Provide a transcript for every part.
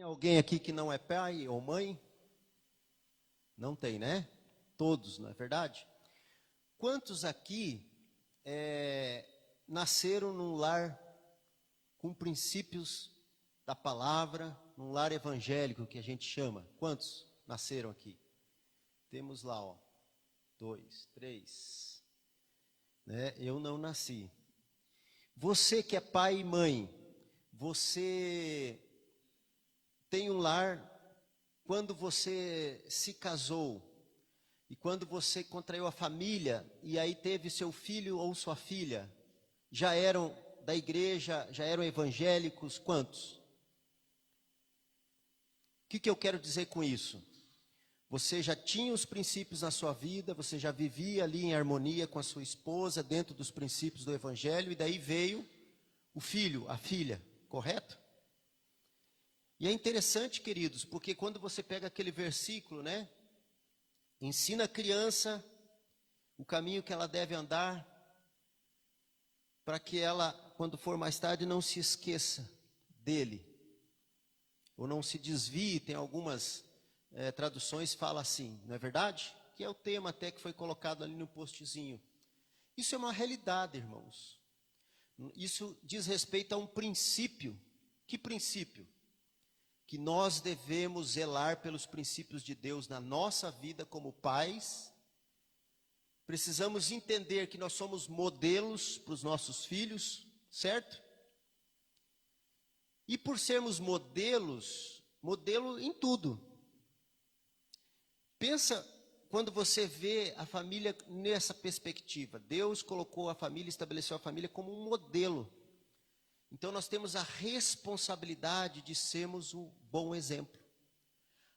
Tem alguém aqui que não é pai ou mãe? Não tem, né? Todos, não é verdade? Quantos aqui nasceram num lar com princípios da palavra, num lar evangélico que a gente chama? Quantos nasceram aqui? Temos lá, ó, 2, 3. Né? Eu não nasci. Você que é pai e mãe, você tem um lar, quando você se casou e quando você contraiu a família e aí teve seu filho ou sua filha, já eram da igreja, já eram evangélicos, quantos? O que eu quero dizer com isso? Você já tinha os princípios na sua vida, você já vivia ali em harmonia com a sua esposa, dentro dos princípios do evangelho, e daí veio o filho, a filha, correto? E é interessante, queridos, porque quando você pega aquele versículo, né? Ensina a criança o caminho que ela deve andar, para que ela, quando for mais tarde, não se esqueça dele, ou não se desvie. Tem algumas traduções que falam assim, não é verdade? Que é o tema até que foi colocado ali no postzinho. Isso é uma realidade, irmãos. Isso diz respeito a um princípio. Que princípio? Que nós devemos zelar pelos princípios de Deus na nossa vida como pais. Precisamos entender que nós somos modelos para os nossos filhos, certo? E por sermos modelos, modelo em tudo. Pensa quando você vê a família nessa perspectiva. Deus colocou a família, estabeleceu a família como um modelo. Então nós temos a responsabilidade de sermos um bom exemplo.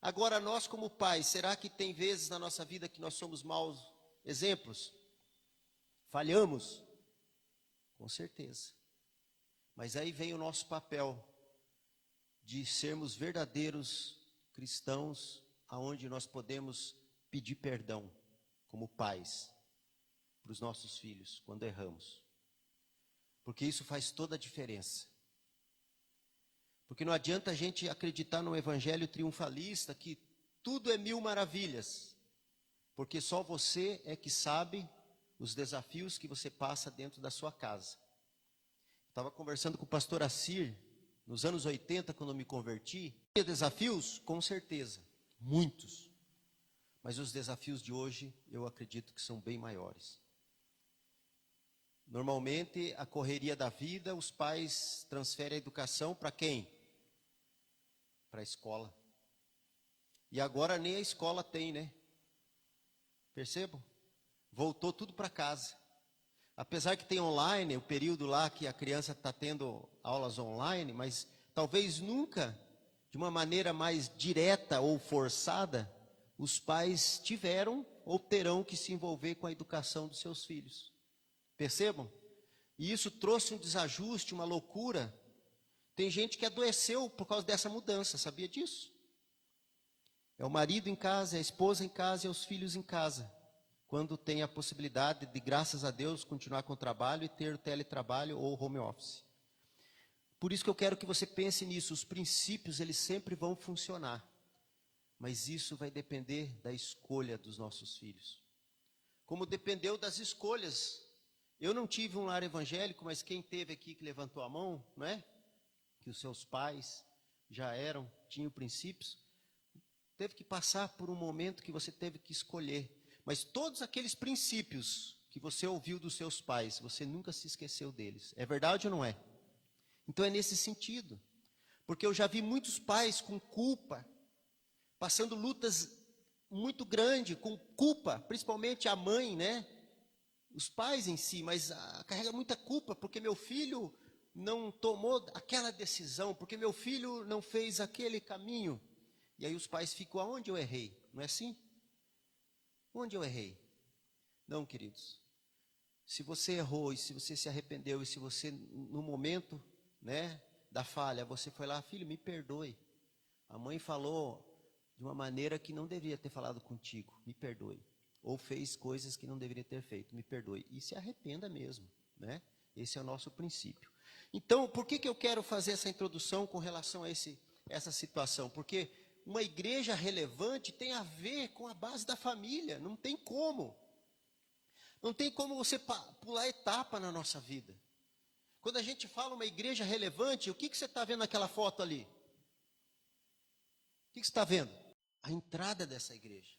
Agora nós como pais, será que tem vezes na nossa vida que nós somos maus exemplos? Falhamos? Com certeza. Mas aí vem o nosso papel de sermos verdadeiros cristãos, aonde nós podemos pedir perdão como pais para os nossos filhos quando erramos. Porque isso faz toda a diferença. Porque não adianta a gente acreditar no evangelho triunfalista que tudo é mil maravilhas, porque só você é que sabe os desafios que você passa dentro da sua casa. Estava conversando com o pastor Assir, nos anos 80, quando eu me converti. Tinha desafios? Com certeza, muitos. Mas os desafios de hoje, eu acredito que são bem maiores. Normalmente, a correria da vida, os pais transferem a educação para quem? Para a escola. E agora nem a escola tem, né? Percebam? Voltou tudo para casa. Apesar que tem online, o período lá que a criança está tendo aulas online, mas talvez nunca, de uma maneira mais direta ou forçada, os pais tiveram ou terão que se envolver com a educação dos seus filhos. Percebam? E isso trouxe um desajuste, uma loucura. Tem gente que adoeceu por causa dessa mudança, sabia disso? É o marido em casa, é a esposa em casa e os filhos em casa. Quando tem a possibilidade de, graças a Deus, continuar com o trabalho e ter o teletrabalho ou home office. Por isso que eu quero que você pense nisso. Os princípios, eles sempre vão funcionar. Mas isso vai depender da escolha dos nossos filhos. Como dependeu das escolhas. Eu não tive um lar evangélico, mas quem teve aqui que levantou a mão, não é? Que os seus pais já tinham princípios. Teve que passar por um momento que você teve que escolher. Mas todos aqueles princípios que você ouviu dos seus pais, você nunca se esqueceu deles. É verdade ou não é? Então é nesse sentido. Porque eu já vi muitos pais com culpa, passando lutas muito grandes, com culpa, principalmente a mãe, né? Os pais em si, mas carrega muita culpa, porque meu filho não tomou aquela decisão, porque meu filho não fez aquele caminho. E aí os pais ficam, aonde eu errei? Não é assim? Onde eu errei? Não, queridos. Se você errou e se você se arrependeu e se você, no momento, né, da falha, você foi lá, filho, me perdoe. A mãe falou de uma maneira que não deveria ter falado contigo, me perdoe. Ou fez coisas que não deveria ter feito, me perdoe. E se arrependa mesmo, né? Esse é o nosso princípio. Então, por que eu quero fazer essa introdução com relação a essa situação, porque uma igreja relevante tem a ver com a base da família, não tem como. Não tem como você pular etapa na nossa vida. Quando a gente fala uma igreja relevante, o que você está vendo naquela foto ali? O que você está vendo? A entrada dessa igreja.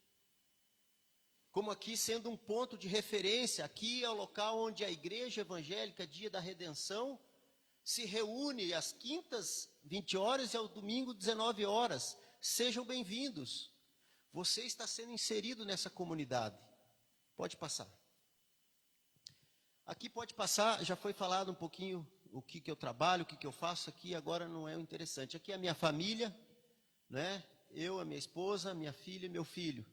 Como aqui sendo um ponto de referência, aqui é o local onde a igreja evangélica, Dia da Redenção, se reúne às quintas, 20 horas, e ao domingo, 19 horas. Sejam bem-vindos. Você está sendo inserido nessa comunidade. Pode passar. Aqui pode passar, já foi falado um pouquinho o que eu trabalho, o que eu faço aqui, agora não é o interessante. Aqui é a minha família, né? Eu, a minha esposa, minha filha e meu filho.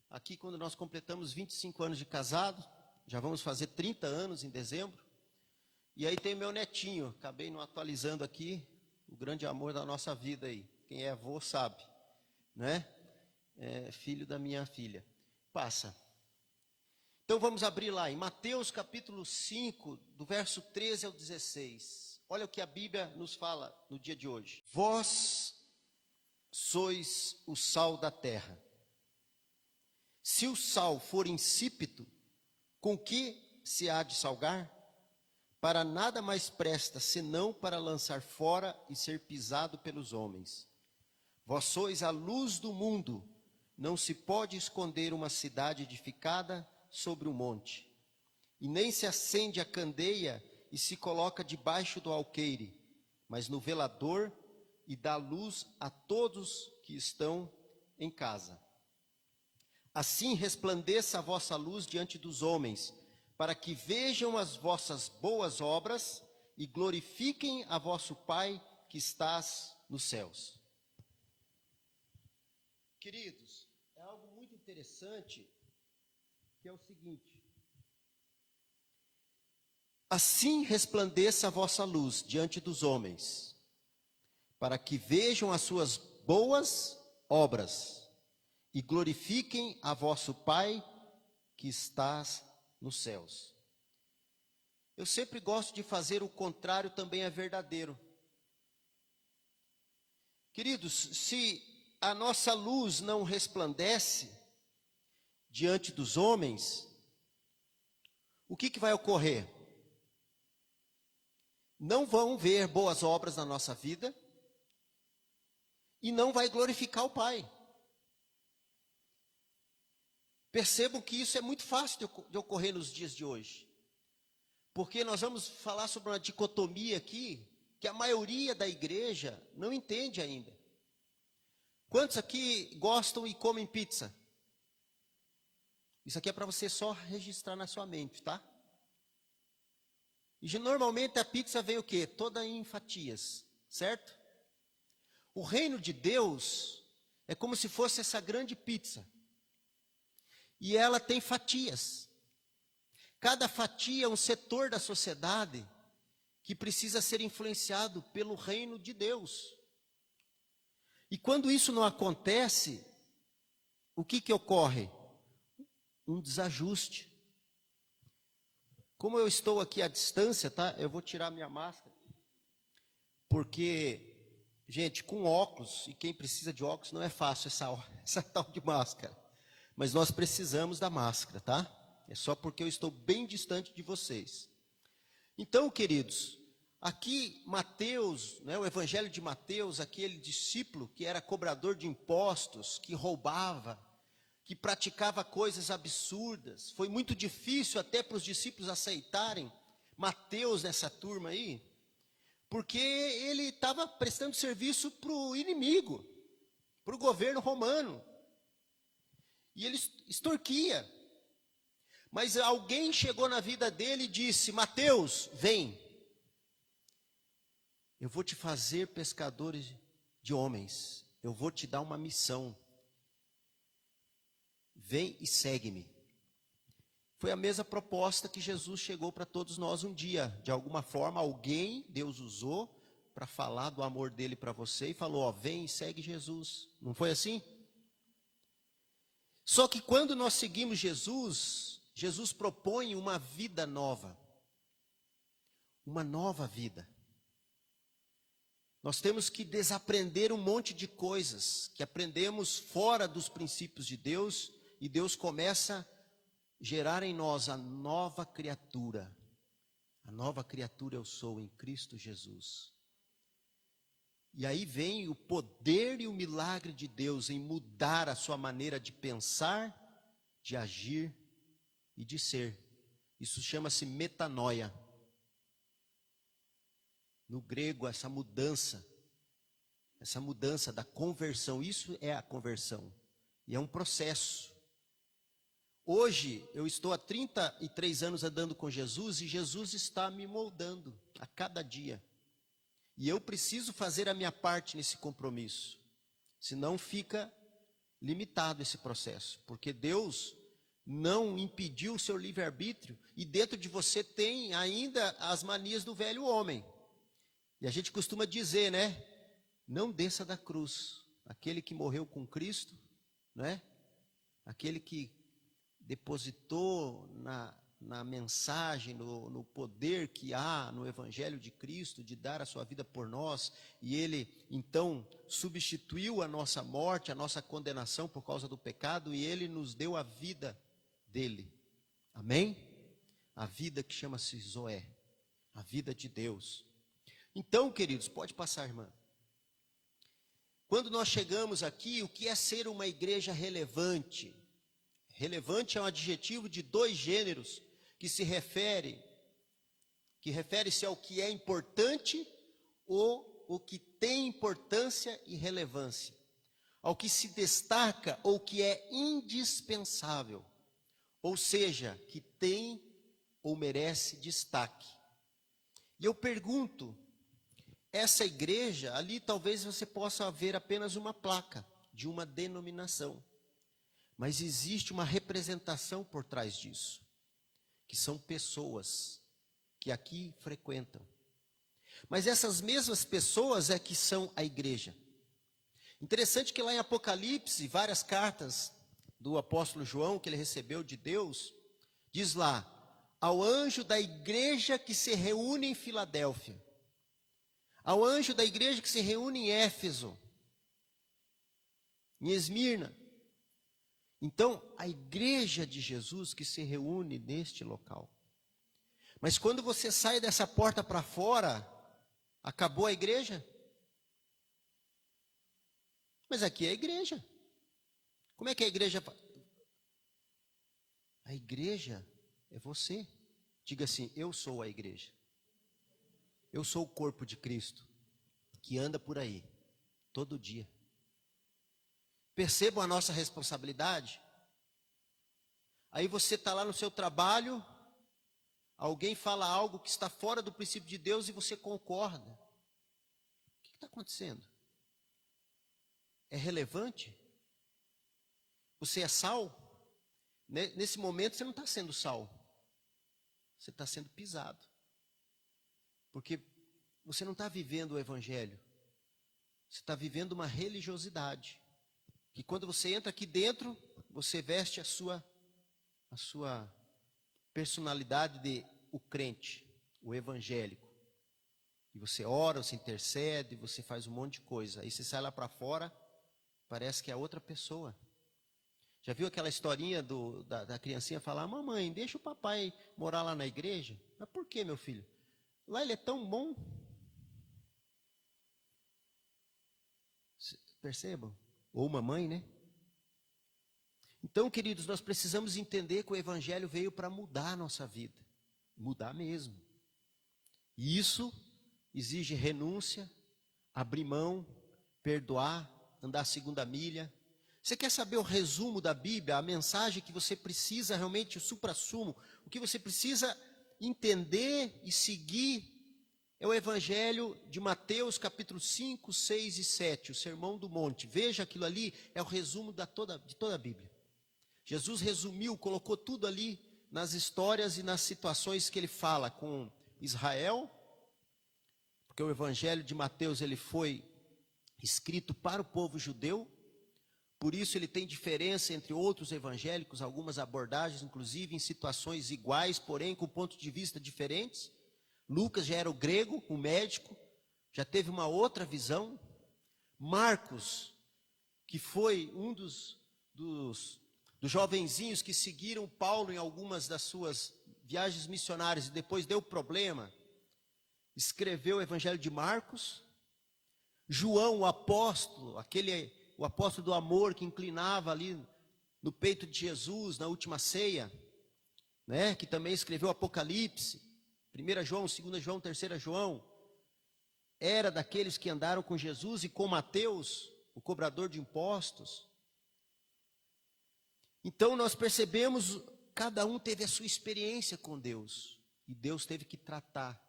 Aqui quando nós completamos 25 anos de casado, já vamos fazer 30 anos em dezembro. E aí tem meu netinho, acabei não atualizando aqui, o grande amor da nossa vida aí. Quem é avô sabe, né? É filho da minha filha. Passa. Então vamos abrir lá em Mateus capítulo 5, do verso 13 ao 16. Olha o que a Bíblia nos fala no dia de hoje. Vós sois o sal da terra. Se o sal for insípido, com que se há de salgar? Para nada mais presta, senão para lançar fora e ser pisado pelos homens. Vós sois a luz do mundo. Não se pode esconder uma cidade edificada sobre um monte. E nem se acende a candeia e se coloca debaixo do alqueire, mas no velador, e dá luz a todos que estão em casa. Assim resplandeça a vossa luz diante dos homens, para que vejam as vossas boas obras e glorifiquem a vosso Pai que estás nos céus. Queridos, é algo muito interessante, que é o seguinte: assim resplandeça a vossa luz diante dos homens, para que vejam as suas boas obras e glorifiquem a vosso Pai que estás nos céus. Eu sempre gosto de fazer o contrário, também é verdadeiro. Queridos, se a nossa luz não resplandece diante dos homens, o que vai ocorrer? Não vão ver boas obras na nossa vida e não vai glorificar o Pai. Percebam que isso é muito fácil de ocorrer nos dias de hoje. Porque nós vamos falar sobre uma dicotomia aqui, que a maioria da igreja não entende ainda. Quantos aqui gostam e comem pizza? Isso aqui é para você só registrar na sua mente, tá? E normalmente a pizza vem o quê? Toda em fatias, certo? O reino de Deus é como se fosse essa grande pizza. E ela tem fatias. Cada fatia é um setor da sociedade que precisa ser influenciado pelo reino de Deus. E quando isso não acontece, o que ocorre? Um desajuste. Como eu estou aqui à distância, tá? Eu vou tirar minha máscara. Porque, gente, com óculos, e quem precisa de óculos, não é fácil essa tal de máscara. Mas nós precisamos da máscara, tá? É só porque eu estou bem distante de vocês. Então, queridos, aqui Mateus, né, o evangelho de Mateus, aquele discípulo que era cobrador de impostos, que roubava, que praticava coisas absurdas. Foi muito difícil até para os discípulos aceitarem Mateus nessa turma aí, porque ele estava prestando serviço para o inimigo, para o governo romano. E ele extorquia. Mas alguém chegou na vida dele e disse: Mateus, vem. Eu vou te fazer pescadores de homens. Eu vou te dar uma missão. Vem e segue-me. Foi a mesma proposta que Jesus chegou para todos nós um dia. De alguma forma, alguém, Deus usou para falar do amor dele para você e falou: ó, vem e segue Jesus. Não foi assim? Só que quando nós seguimos Jesus, Jesus propõe uma vida nova. Uma nova vida. Nós temos que desaprender um monte de coisas que aprendemos fora dos princípios de Deus, e Deus começa a gerar em nós a nova criatura. A nova criatura eu sou em Cristo Jesus. E aí vem o poder e o milagre de Deus em mudar a sua maneira de pensar, de agir e de ser. Isso chama-se metanoia. No grego, essa mudança da conversão, isso é a conversão. E é um processo. Hoje, eu estou há 33 anos andando com Jesus e Jesus está me moldando a cada dia. E eu preciso fazer a minha parte nesse compromisso. Senão fica limitado esse processo. Porque Deus não impediu o seu livre-arbítrio e dentro de você tem ainda as manias do velho homem. E a gente costuma dizer, né? Não desça da cruz. Aquele que morreu com Cristo, né? Aquele que depositou na mensagem, no poder que há no Evangelho de Cristo, de dar a sua vida por nós, e Ele então substituiu a nossa morte, a nossa condenação por causa do pecado, e Ele nos deu a vida dele, amém? A vida que chama-se Zoé, a vida de Deus. Então, queridos, pode passar, irmã. Quando nós chegamos aqui, o que é ser uma igreja relevante? Relevante é um adjetivo de dois gêneros que refere-se ao que é importante ou o que tem importância e relevância, ao que se destaca ou que é indispensável, ou seja, que tem ou merece destaque. E eu pergunto, essa igreja, ali talvez você possa ver apenas uma placa de uma denominação, mas existe uma representação por trás disso, que são pessoas que aqui frequentam. Mas essas mesmas pessoas é que são a igreja. Interessante que lá em Apocalipse, várias cartas do apóstolo João, que ele recebeu de Deus, diz lá, ao anjo da igreja que se reúne em Filadélfia, ao anjo da igreja que se reúne em Éfeso, em Esmirna. Então, a igreja de Jesus que se reúne neste local. Mas quando você sai dessa porta para fora, acabou a igreja? Mas aqui é a igreja. Como é que a igreja... A igreja é você. Diga assim, eu sou a igreja. Eu sou o corpo de Cristo, que anda por aí, todo dia. Percebam a nossa responsabilidade? Aí você está lá no seu trabalho, alguém fala algo que está fora do princípio de Deus e você concorda. O que está acontecendo? É relevante? Você é sal? Nesse momento você não está sendo sal. Você está sendo pisado. Porque você não está vivendo o Evangelho. Você está vivendo uma religiosidade. Que quando você entra aqui dentro, você veste a sua personalidade de o crente, o evangélico. E você ora, você intercede, você faz um monte de coisa. Aí você sai lá para fora, parece que é outra pessoa. Já viu aquela historinha da criancinha falar, mamãe, deixa o papai morar lá na igreja? Mas por que, meu filho? Lá ele é tão bom. Percebam? Ou mamãe, né? Então, queridos, nós precisamos entender que o Evangelho veio para mudar a nossa vida. Mudar mesmo. E isso exige renúncia, abrir mão, perdoar, andar a segunda milha. Você quer saber o resumo da Bíblia, a mensagem que você precisa realmente, o suprassumo, o que você precisa entender e seguir é o Evangelho de Mateus, capítulo 5, 6 e 7, o Sermão do Monte. Veja, aquilo ali é o resumo de toda a Bíblia. Jesus resumiu, colocou tudo ali nas histórias e nas situações que ele fala com Israel, porque o Evangelho de Mateus ele foi escrito para o povo judeu, por isso ele tem diferença entre outros evangélicos, algumas abordagens, inclusive em situações iguais, porém com pontos de vista diferentes. Lucas já era o grego, o médico, já teve uma outra visão. Marcos, que foi um dos jovenzinhos que seguiram Paulo em algumas das suas viagens missionárias e depois deu problema, escreveu o Evangelho de Marcos. João, o apóstolo, o apóstolo do amor que inclinava ali no peito de Jesus na última ceia, né, que também escreveu Apocalipse, 1 João, 2 João, 3 João, era daqueles que andaram com Jesus e com Mateus, o cobrador de impostos. Então nós percebemos, cada um teve a sua experiência com Deus, e Deus teve que tratar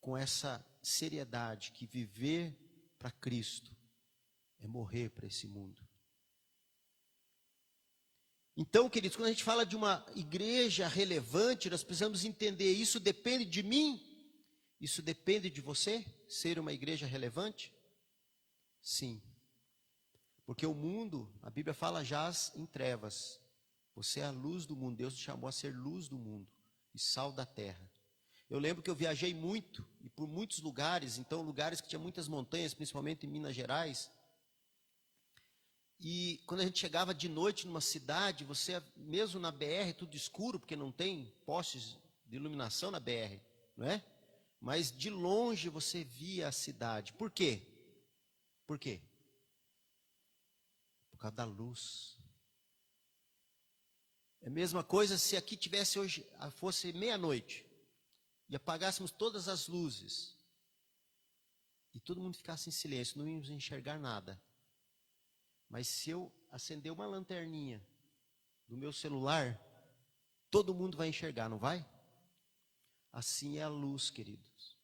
com essa seriedade, que viver para Cristo é morrer para esse mundo. Então, queridos, quando a gente fala de uma igreja relevante, nós precisamos entender, isso depende de mim? Isso depende de você, ser uma igreja relevante? Sim. Porque o mundo, a Bíblia fala, jaz em trevas. Você é a luz do mundo, Deus te chamou a ser luz do mundo e sal da terra. Eu lembro que eu viajei muito, e por muitos lugares, então lugares que tinha muitas montanhas, principalmente em Minas Gerais. E quando a gente chegava de noite numa cidade, você, mesmo na BR, tudo escuro, porque não tem postes de iluminação na BR, não é? Mas de longe você via a cidade. Por quê? Por quê? Por causa da luz. É a mesma coisa se aqui tivesse hoje, fosse meia-noite, e apagássemos todas as luzes, e todo mundo ficasse em silêncio, não íamos enxergar nada. Mas se eu acender uma lanterninha do meu celular, todo mundo vai enxergar, não vai? Assim é a luz, queridos.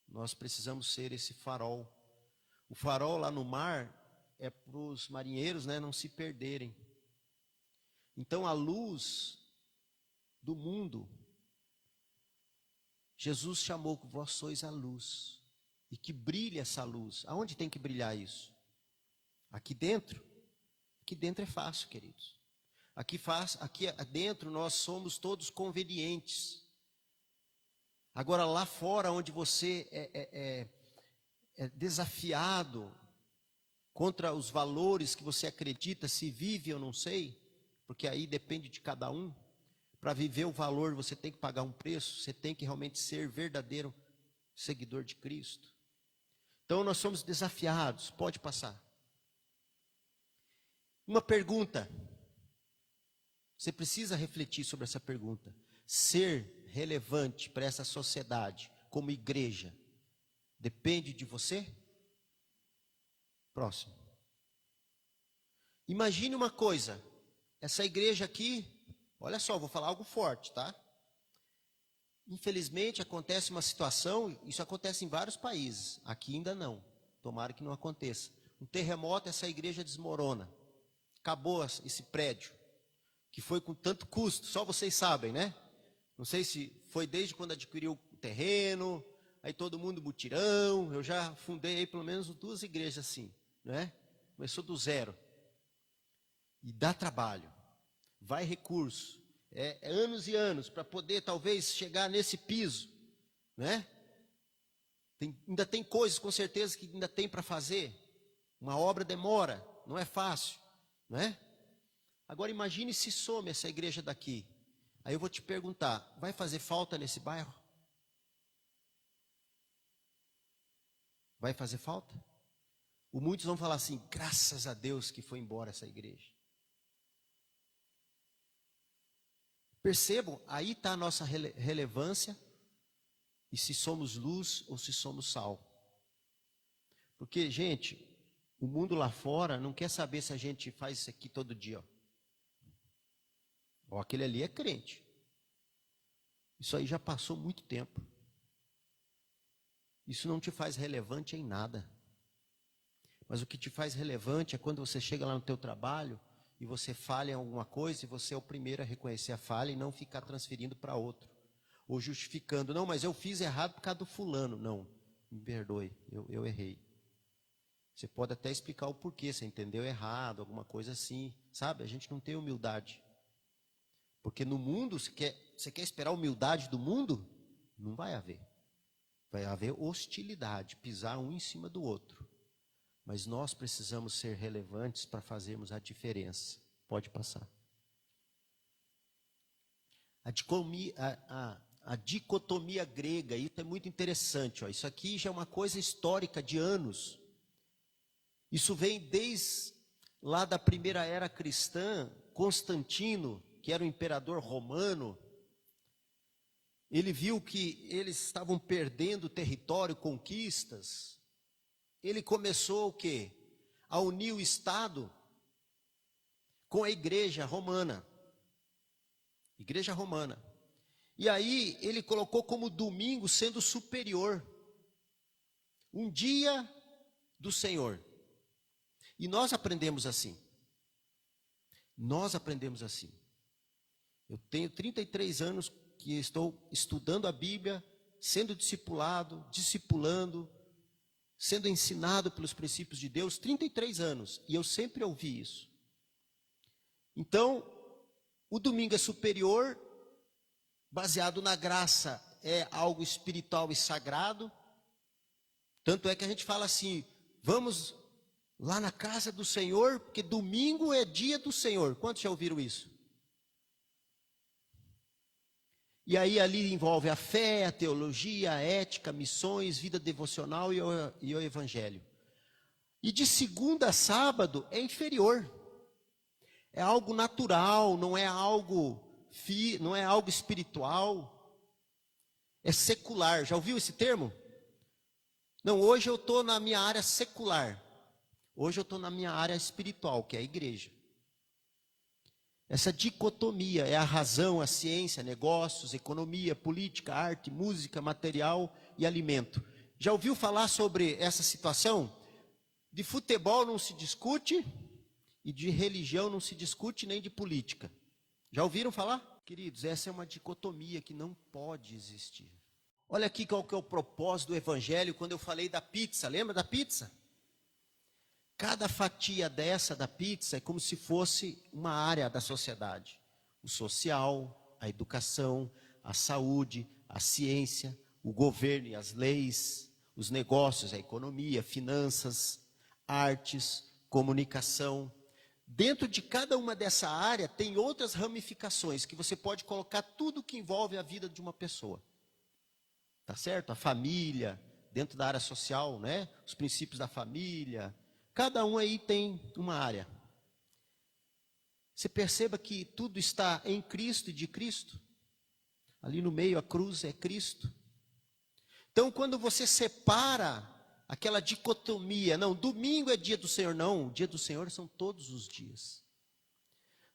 Nós precisamos ser esse farol. O farol lá no mar é para os marinheiros, né, não se perderem. Então a luz do mundo, Jesus chamou que vós sois a luz, e que brilhe essa luz. Aonde tem que brilhar isso? Aqui dentro? Aqui dentro é fácil, queridos. Aqui dentro nós somos todos convenientes. Agora lá fora, onde você é desafiado contra os valores que você acredita, se vive eu não sei, porque aí depende de cada um. Para viver o valor você tem que pagar um preço, você tem que realmente ser verdadeiro seguidor de Cristo. Então nós somos desafiados, pode passar. Uma pergunta, você precisa refletir sobre essa pergunta. Ser relevante para essa sociedade, como igreja, depende de você? Próximo. Imagine uma coisa, essa igreja aqui, olha só, vou falar algo forte, tá? Infelizmente acontece uma situação, isso acontece em vários países, aqui ainda não, tomara que não aconteça. Um terremoto, essa igreja desmorona. Acabou esse prédio, que foi com tanto custo, só vocês sabem, né? Não sei se foi desde quando adquiriu o terreno, aí todo mundo mutirão, eu já fundei aí pelo menos 2 igrejas assim, né? Começou do zero. E dá trabalho, vai recurso, é anos e anos para poder talvez chegar nesse piso, né? Ainda tem coisas com certeza que ainda tem para fazer, uma obra demora, não é fácil. Não é? Agora imagine se some essa igreja daqui. Aí eu vou te perguntar, vai fazer falta nesse bairro? Vai fazer falta? Muitos vão falar assim, graças a Deus que foi embora essa igreja. Percebam, aí está a nossa relevância, e se somos luz ou se somos sal. Porque, gente, o mundo lá fora não quer saber se a gente faz isso aqui todo dia. Ó, aquele ali é crente. Isso aí já passou muito tempo. Isso não te faz relevante em nada. Mas o que te faz relevante é quando você chega lá no teu trabalho e você falha em alguma coisa e você é o primeiro a reconhecer a falha e não ficar transferindo para outro. Ou justificando, não, mas eu fiz errado por causa do fulano. Não, me perdoe, eu errei. Você pode até explicar o porquê, você entendeu errado, alguma coisa assim. Sabe, a gente não tem humildade. Porque no mundo, você quer esperar a humildade do mundo? Não vai haver. vai haver hostilidade, pisar um em cima do outro. Mas nós precisamos ser relevantes para fazermos a diferença. Pode passar. A dicotomia grega, isso é muito interessante. Ó. Isso aqui já é uma coisa histórica de anos. Isso vem desde lá da primeira era cristã. Constantino, que era o imperador romano, ele viu que eles estavam perdendo território, conquistas. Ele começou o quê? A unir o Estado com a igreja romana. Igreja romana. E aí ele colocou como domingo sendo superior. Um dia do Senhor. E nós aprendemos assim. Nós aprendemos assim. Eu tenho 33 anos que estou estudando a Bíblia, sendo discipulando, sendo ensinado pelos princípios de Deus, 33 anos. E eu sempre ouvi isso. Então, o domingo é superior, baseado na graça, é algo espiritual e sagrado. Tanto é que a gente fala assim, vamos lá na casa do Senhor, porque domingo é dia do Senhor. Quantos já ouviram isso? E aí ali envolve a fé, a teologia, a ética, missões, vida devocional e o evangelho. E de segunda a sábado é inferior. É algo natural, não é algo espiritual. É secular. Já ouviu esse termo? Não, hoje eu estou na minha área secular. Hoje eu estou na minha área espiritual, que é a igreja. Essa dicotomia é a razão, a ciência, negócios, economia, política, arte, música, material e alimento. Já ouviu falar sobre essa situação? De futebol não se discute e de religião não se discute nem de política. Já ouviram falar? Queridos, essa é uma dicotomia que não pode existir. Olha aqui qual que é o propósito do evangelho quando eu falei da pizza. Lembra da pizza? Cada fatia dessa da pizza é como se fosse uma área da sociedade. O social, a educação, a saúde, a ciência, o governo e as leis, os negócios, a economia, finanças, artes, comunicação. Dentro de cada uma dessa área tem outras ramificações que você pode colocar tudo que envolve a vida de uma pessoa. Tá certo? A família, dentro da área social, né? Os princípios da família. Cada um aí tem uma área. Você perceba que tudo está em Cristo e de Cristo. Ali no meio a cruz é Cristo. Então quando você separa aquela dicotomia, não, domingo é dia do Senhor, não, o dia do Senhor são todos os dias.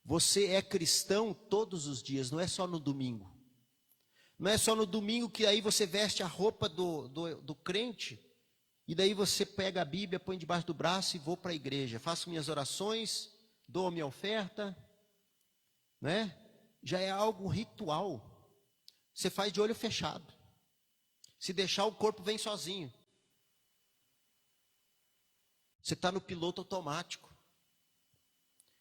Você é cristão todos os dias, não é só no domingo. Não é só no domingo que aí você veste a roupa do crente, e daí você pega a Bíblia, põe debaixo do braço e vou para a igreja. Faço minhas orações, dou a minha oferta, né? Já é algo ritual. Você faz de olho fechado. Se deixar, o corpo vem sozinho. Você está no piloto automático.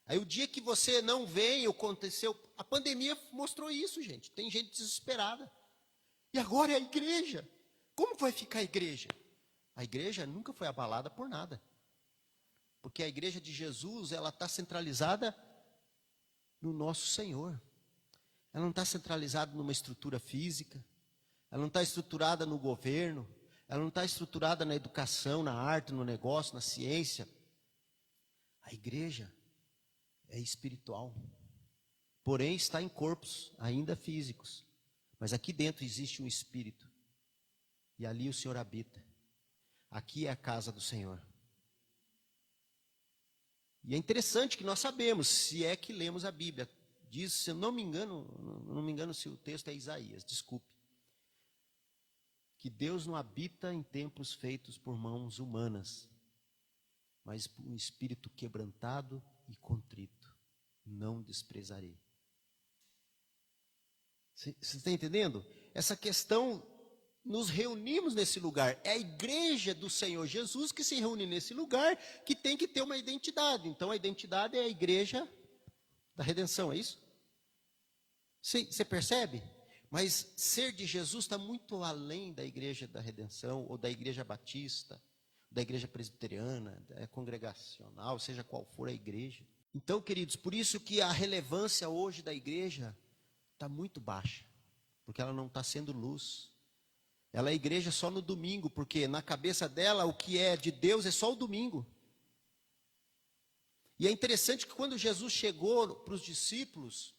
Aí o dia que você não vem, aconteceu... A pandemia mostrou isso, gente. Tem gente desesperada. E agora é a igreja. Como vai ficar a igreja? A igreja nunca foi abalada por nada. Porque a igreja de Jesus, ela está centralizada no nosso Senhor. Ela não está centralizada numa estrutura física. Ela não está estruturada no governo. Ela não está estruturada na educação, na arte, no negócio, na ciência. A igreja é espiritual. Porém, está em corpos ainda físicos. Mas aqui dentro existe um espírito. E ali o Senhor habita. Aqui é a casa do Senhor. E é interessante que nós sabemos, se é que lemos a Bíblia. Diz, se eu não me engano se o texto é Isaías, desculpe. Que Deus não habita em templos feitos por mãos humanas, mas um espírito quebrantado e contrito. Não desprezarei. Você está entendendo? Essa questão... Nos reunimos nesse lugar. É a igreja do Senhor Jesus que se reúne nesse lugar, que tem que ter uma identidade. Então a identidade é a igreja da redenção, é isso? Você percebe? Mas ser de Jesus está muito além da Igreja da Redenção, ou da Igreja Batista, da Igreja Presbiteriana, da congregacional, seja qual for a igreja. Então, queridos, por isso que a relevância hoje da igreja está muito baixa, porque ela não está sendo luz. Ela é igreja só no domingo, porque na cabeça dela o que é de Deus é só o domingo. E é interessante que quando Jesus chegou para os discípulos,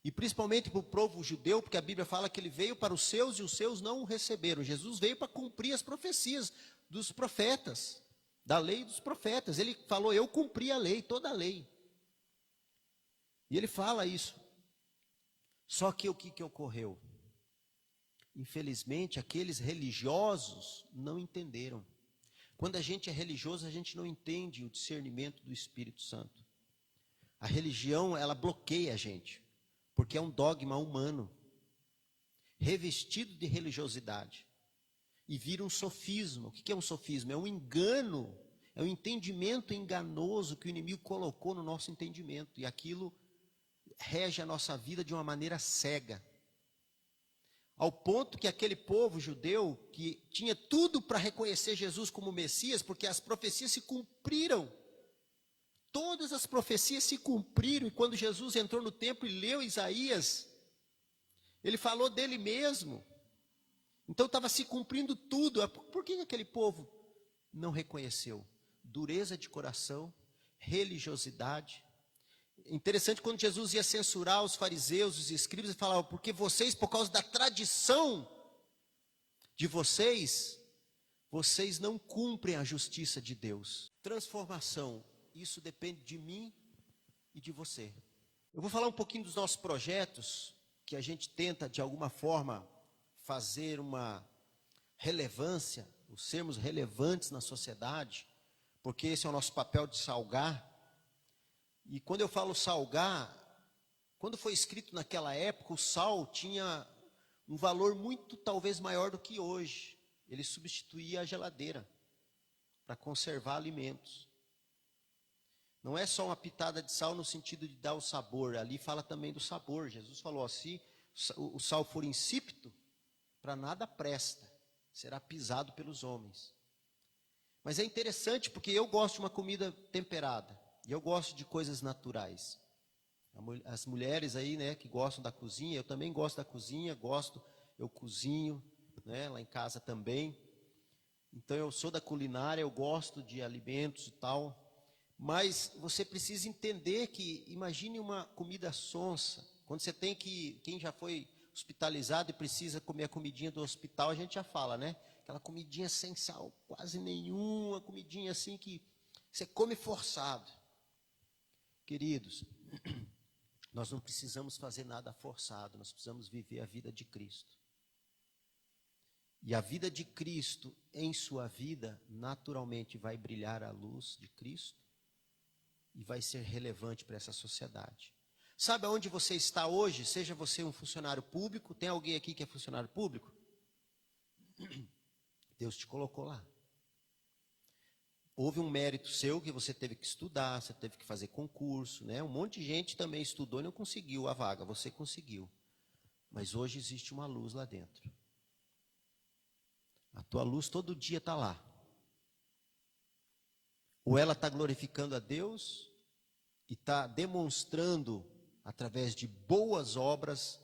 e principalmente para o povo judeu, porque a Bíblia fala que ele veio para os seus e os seus não o receberam. Jesus veio para cumprir as profecias dos profetas, da lei dos profetas. Ele falou, eu cumpri a lei, toda a lei. E ele fala isso. Só que o que ocorreu? Infelizmente, aqueles religiosos não entenderam. Quando a gente é religioso, a gente não entende o discernimento do Espírito Santo. A religião, ela bloqueia a gente, porque é um dogma humano, revestido de religiosidade, e vira um sofisma. O que é um sofisma? É um engano, é um entendimento enganoso que o inimigo colocou no nosso entendimento, e aquilo rege a nossa vida de uma maneira cega. Ao ponto que aquele povo judeu, que tinha tudo para reconhecer Jesus como Messias, porque as profecias se cumpriram, todas as profecias se cumpriram, e quando Jesus entrou no templo e leu Isaías, ele falou dele mesmo. Então estava se cumprindo tudo. Por que aquele povo não reconheceu? Dureza de coração, religiosidade. Interessante, quando Jesus ia censurar os fariseus, os escribas, ele falava, porque vocês, por causa da tradição de vocês, vocês não cumprem a justiça de Deus. Transformação, isso depende de mim e de você. Eu vou falar um pouquinho dos nossos projetos, que a gente tenta, de alguma forma, fazer uma relevância, sermos relevantes na sociedade, porque esse é o nosso papel de salgar. E quando eu falo salgar, quando foi escrito naquela época, o sal tinha um valor muito, talvez, maior do que hoje. Ele substituía a geladeira para conservar alimentos. Não é só uma pitada de sal no sentido de dar o sabor, ali fala também do sabor. Jesus falou assim, o sal for insípido, para nada presta, será pisado pelos homens. Mas é interessante porque eu gosto de uma comida temperada, e eu gosto de coisas naturais. As mulheres aí, né, que gostam da cozinha, eu também gosto da cozinha, eu cozinho, né, lá em casa também. Então eu sou da culinária, eu gosto de alimentos e tal. Mas você precisa entender que, imagine uma comida sonsa, quando você tem que, quem já foi hospitalizado e precisa comer a comidinha do hospital, a gente já fala, né? Aquela comidinha sem sal, quase nenhuma, comidinha assim que você come forçado. Queridos, nós não precisamos fazer nada forçado, nós precisamos viver a vida de Cristo. E a vida de Cristo em sua vida, naturalmente vai brilhar a luz de Cristo e vai ser relevante para essa sociedade. Sabe aonde você está hoje? Seja você um funcionário público, tem alguém aqui que é funcionário público? Deus te colocou lá. Houve um mérito seu que você teve que estudar, você teve que fazer concurso, né? Um monte de gente também estudou e não conseguiu a vaga, você conseguiu. Mas hoje existe uma luz lá dentro. A tua luz todo dia está lá. Ou ela está glorificando a Deus e está demonstrando, através de boas obras,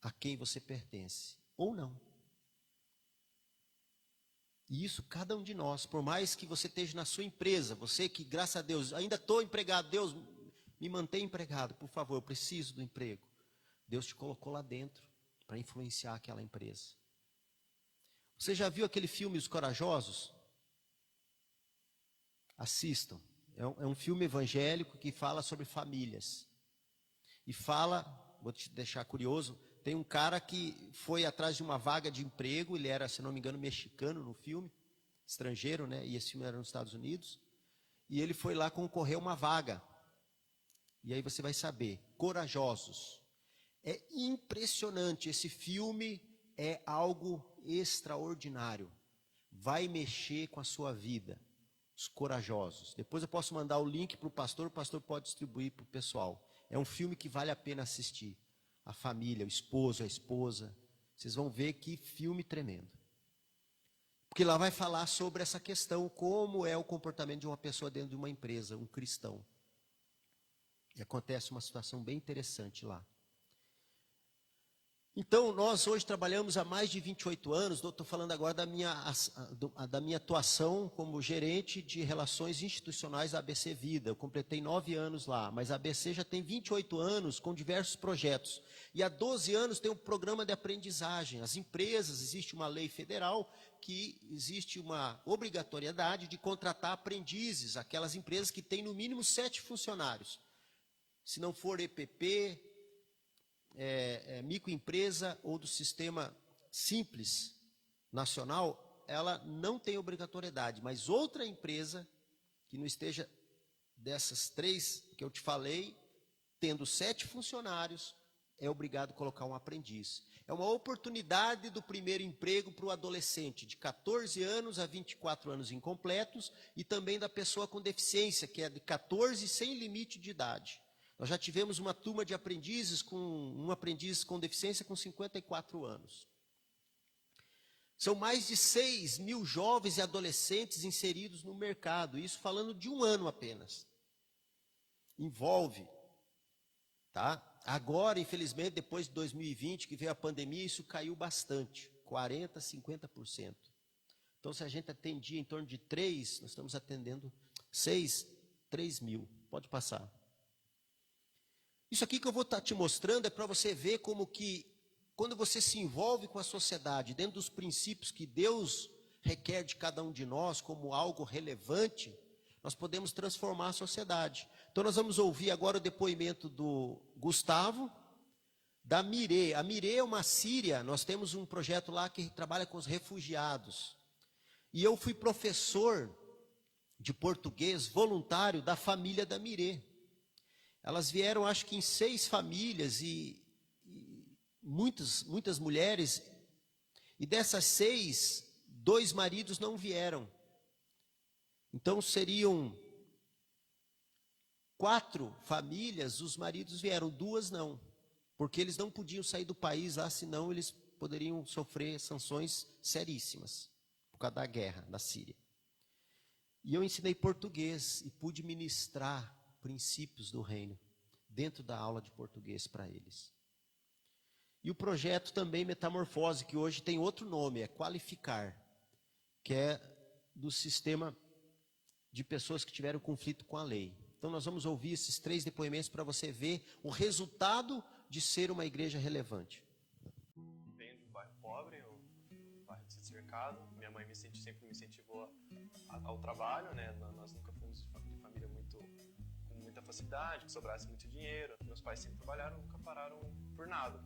a quem você pertence, ou não. E isso cada um de nós, por mais que você esteja na sua empresa, você que, graças a Deus, ainda estou empregado, Deus, me mantém empregado, por favor, eu preciso do emprego. Deus te colocou lá dentro para influenciar aquela empresa. Você já viu aquele filme Os Corajosos? Assistam. É um filme evangélico que fala sobre famílias. E fala, vou te deixar curioso, tem um cara que foi atrás de uma vaga de emprego, ele era, se não me engano, mexicano no filme, estrangeiro, né? E esse filme era nos Estados Unidos. E ele foi lá concorrer a uma vaga. E aí você vai saber, Corajosos. É impressionante, esse filme é algo extraordinário. Vai mexer com a sua vida. Os Corajosos. Depois eu posso mandar o link para o pastor pode distribuir para o pessoal. É um filme que vale a pena assistir. a família, o esposo, a esposa. Vocês vão ver que filme tremendo. Porque lá vai falar sobre essa questão, como é o comportamento de uma pessoa dentro de uma empresa, um cristão. E acontece uma situação bem interessante lá. Então, nós hoje trabalhamos há mais de 28 anos, estou falando agora da minha atuação como gerente de relações institucionais da ABC Vida. Eu completei 9 anos lá, mas a ABC já tem 28 anos com diversos projetos. E há 12 anos tem um programa de aprendizagem. As empresas, existe uma lei federal que existe uma obrigatoriedade de contratar aprendizes, aquelas empresas que têm no mínimo 7 funcionários. Se não for EPP, microempresa ou do sistema simples nacional, ela não tem obrigatoriedade, mas outra empresa que não esteja dessas 3 que eu te falei, tendo 7 funcionários, é obrigado a colocar um aprendiz. É uma oportunidade do primeiro emprego para o adolescente de 14 anos a 24 anos incompletos e também da pessoa com deficiência, que é de 14 sem limite de idade. Nós já tivemos uma turma de aprendizes com um aprendiz com deficiência com 54 anos. São mais de 6 mil jovens e adolescentes inseridos no mercado, isso falando de um ano apenas. Envolve, tá? Agora, infelizmente, depois de 2020, que veio a pandemia, isso caiu bastante, 40%, 50%. Então, se a gente atendia em torno de 3, nós estamos atendendo 3 mil. Pode passar. Isso aqui que eu vou estar te mostrando é para você ver como que, quando você se envolve com a sociedade, dentro dos princípios que Deus requer de cada um de nós como algo relevante, nós podemos transformar a sociedade. Então nós vamos ouvir agora o depoimento do Gustavo, da Mire. A Mire é uma síria, nós temos um projeto lá que trabalha com os refugiados. E eu fui professor de português voluntário da família da Mire. Elas vieram, acho que em 6 famílias e muitas mulheres. E dessas 6, 2 maridos não vieram. Então seriam 4 famílias, os maridos vieram, 2 não. Porque eles não podiam sair do país lá, senão eles poderiam sofrer sanções seríssimas, por causa da guerra da Síria. E eu ensinei português e pude ministrar princípios do reino dentro da aula de português para eles. E o projeto também Metamorfose, que hoje tem outro nome, é Qualificar, que é do sistema de pessoas que tiveram conflito com a lei. Então nós vamos ouvir esses 3 depoimentos para você ver o resultado de ser uma igreja relevante. Venho de um bairro pobre, um bairro de cercado. Minha mãe sempre me incentivou ao trabalho, né? Nós nunca fomos de família com muita facilidade, que sobrasse muito dinheiro. Meus pais sempre trabalharam, nunca pararam por nada.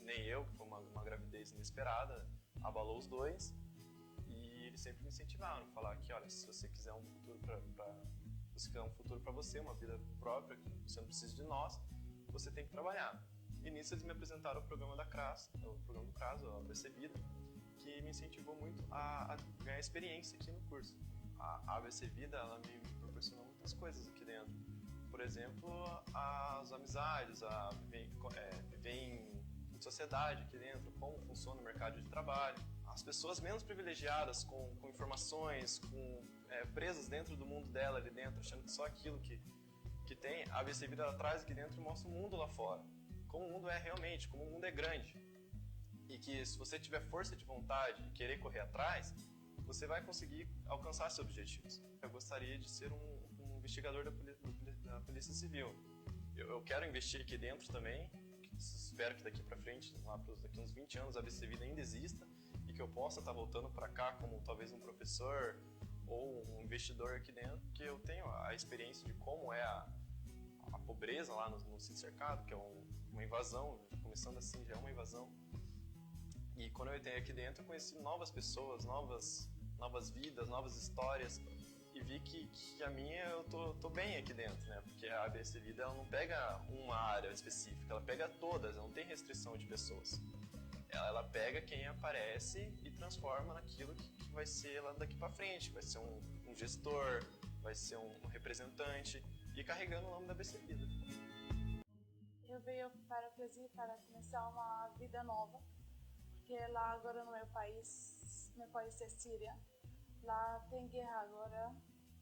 Nem eu, que foi uma gravidez inesperada, abalou os 2. E eles sempre me incentivaram, falar que, olha, se você quiser um futuro para você, uma vida própria, que você não precisa de nós, você tem que trabalhar. E nisso eles me apresentaram o programa da CRAS, o programa do CRAS, a ABC Vida, que me incentivou muito a ganhar experiência aqui no curso. A ABC Vida, ela me proporcionou muitas coisas aqui dentro. Por exemplo, as amizades, viver em sociedade aqui dentro, como funciona o mercado de trabalho. As pessoas menos privilegiadas, com informações, presas dentro do mundo dela ali dentro, achando que só aquilo que tem, a ABC Vida ela traz aqui dentro e mostra o mundo lá fora. Como o mundo é realmente, como o mundo é grande. E que se você tiver força de vontade e querer correr atrás, você vai conseguir alcançar seus objetivos. Eu gostaria de ser um investigador da Polícia Civil. Eu quero investir aqui dentro também. Espero que daqui para frente, daqui uns 20 anos, a ABC Vida ainda exista e que eu possa estar voltando para cá como talvez um professor ou um investidor aqui dentro, que eu tenho a experiência de como é a pobreza lá no sítio cercado, que é uma invasão, começando assim já é uma invasão. E quando eu entrei aqui dentro, eu conheci novas pessoas, novas vidas, novas histórias, e vi que a minha eu tô bem aqui dentro, né? Porque a ABC Vida ela não pega uma área específica, ela pega todas, ela não tem restrição de pessoas. Ela pega quem aparece e transforma naquilo que vai ser lá daqui para frente, vai ser um gestor, vai ser um representante, e carregando o nome da ABC Vida. eu venho para o Brasil para começar uma vida nova, porque lá agora no meu país é Síria, lá tem guerra agora,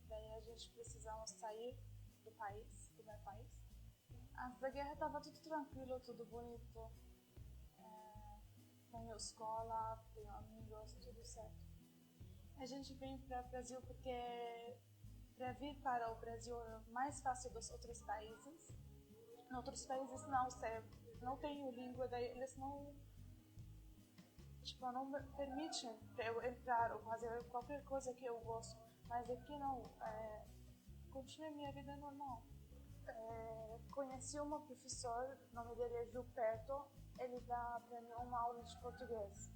daí a gente precisamos sair do meu país. Antes da guerra estava tudo tranquilo, tudo bonito, tenho escola, tenho amigos, tudo certo. A gente vem para o Brasil porque para vir para o Brasil é mais fácil dos outros países. Em outros países não tenho língua, daí eles não me permitem para eu entrar ou fazer qualquer coisa que eu gosto. Mas aqui não, continuo minha vida normal. Conheci um professor, o nome dele é Gilberto, ele dá para mim uma aula de português.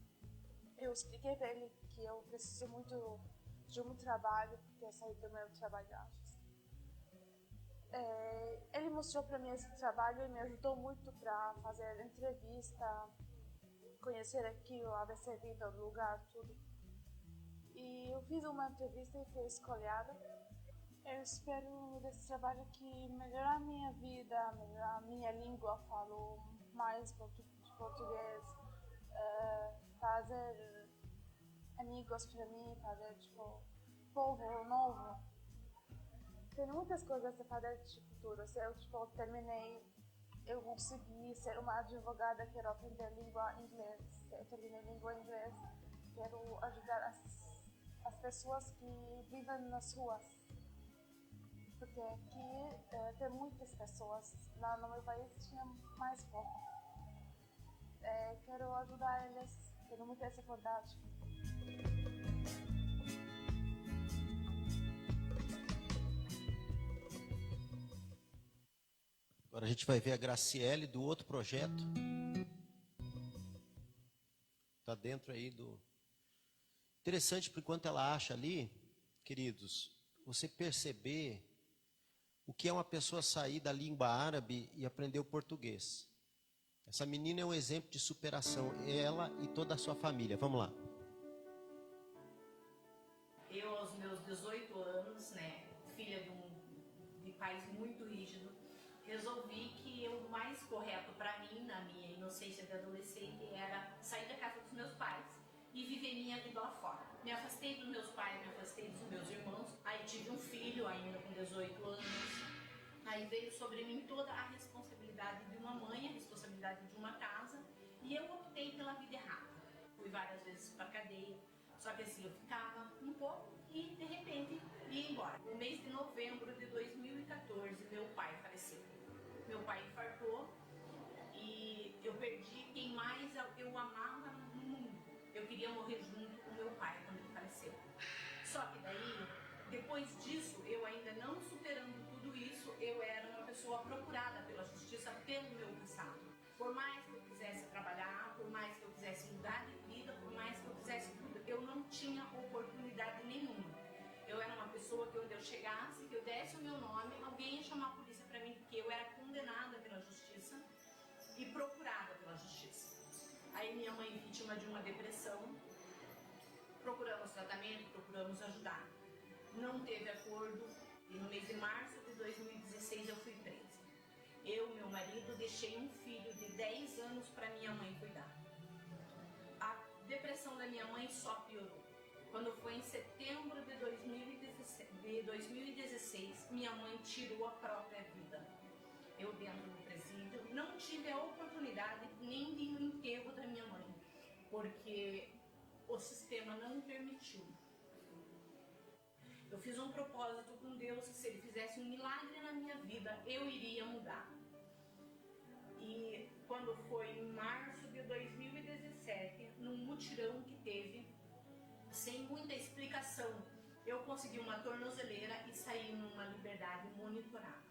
Eu expliquei para ele que eu preciso muito de um trabalho, porque eu saí do meu trabalho antes. Ele mostrou para mim esse trabalho e me ajudou muito para fazer entrevista, conhecer aqui o ABC Vida, o lugar, tudo. E eu fiz uma entrevista e fui escolhida. Eu espero desse trabalho que melhorar a minha vida, melhorar a minha língua, falo mais português, fazer amigos para mim, fazer povo novo. Tem muitas coisas a fazer de futuro. Se eu terminei, eu consegui ser uma advogada, quero aprender língua inglês. Se eu terminei língua inglês, quero ajudar as pessoas que vivem nas ruas. Porque aqui tem muitas pessoas, lá no meu país tinha mais pouco. Quero ajudar eles, tenho muita essa vontade. Agora a gente vai ver a Graciele do outro projeto. Está dentro aí do... Interessante, por enquanto ela acha ali, queridos, você perceber o que é uma pessoa sair da língua árabe e aprender o português. Essa menina é um exemplo de superação, ela e toda a sua família. Vamos lá. Eu, aos meus 18 anos, filha de pais muito rígidos, resolvi que o mais correto para mim, na minha inocência de adolescente, era sair da casa dos meus pais e viver minha vida lá fora. Me afastei dos meus pais, me afastei dos meus irmãos, aí tive um filho ainda com 18 anos, aí veio sobre mim toda a responsabilidade de uma mãe, a responsabilidade de uma casa, e eu optei pela vida errada. Fui várias vezes para cadeia, só que assim eu ficava um pouco e de repente ia embora. No mês de novembro de 2014, meu pai faleceu. Meu pai infartou e eu perdi quem mais eu amava no mundo. Eu queria morrer junto com meu pai quando ele faleceu. Só que daí, depois disso, eu ainda não superando tudo isso, eu era uma pessoa procurada pela justiça pelo meu passado. Por mais que eu quisesse trabalhar, por mais que eu quisesse mudar de vida, por mais que eu quisesse tudo, eu não tinha oportunidade nenhuma. Eu era uma pessoa que onde eu chegasse, que eu desse o meu nome, alguém ia chamar a polícia para mim, porque eu era condenada pela justiça e procurada pela justiça. Aí minha mãe, vítima de uma depressão, procuramos tratamento, procuramos ajudar. Não teve acordo e no mês de março de 2016 eu fui presa. Eu, meu marido, deixei um filho de 10 anos para minha mãe cuidar. A depressão da minha mãe só piorou. Quando foi em setembro de 2016, minha mãe tirou a própria vida. Eu dentro do presídio não tive a oportunidade nem de ir no enterro da minha mãe, porque o sistema não permitiu. Eu fiz um propósito com Deus que se Ele fizesse um milagre na minha vida, eu iria mudar. E quando foi em março de 2017, num mutirão que teve, sem muita explicação, eu consegui uma tornozeleira e saí numa liberdade monitorada,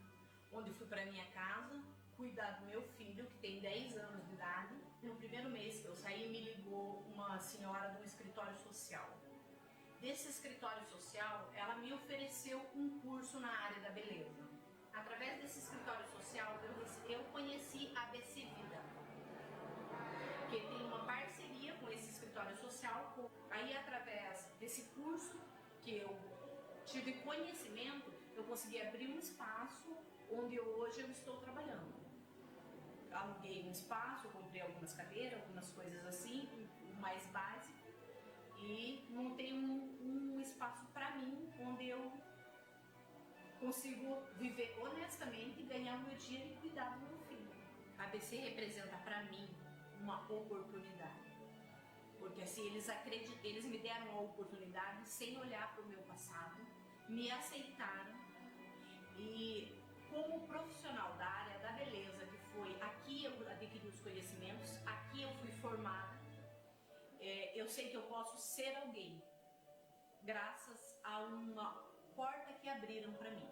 onde fui para minha casa cuidar do meu filho, que tem 10 anos de idade. No primeiro mês que eu saí, me ligou uma senhora de um escritório social. Desse escritório social, ela me ofereceu um curso na área da beleza. Através desse escritório social, eu conheci a ABC Vida, que tem uma parceria com esse escritório social. Aí, através desse curso que eu tive conhecimento, eu consegui abrir um espaço onde hoje eu estou trabalhando. aluguei um espaço, comprei algumas cadeiras, algumas coisas assim, o mais básico, e montei um espaço para mim, onde eu consigo viver honestamente, ganhar o meu dinheiro e cuidar do meu filho. A ABC representa para mim uma oportunidade, porque assim eles me deram a oportunidade sem olhar para o meu passado, me aceitaram, e como profissional da área da beleza, que foi aqui eu adquiri os conhecimentos, aqui eu fui formada, eu sei que eu posso ser alguém, graças a uma porta que abriram para mim.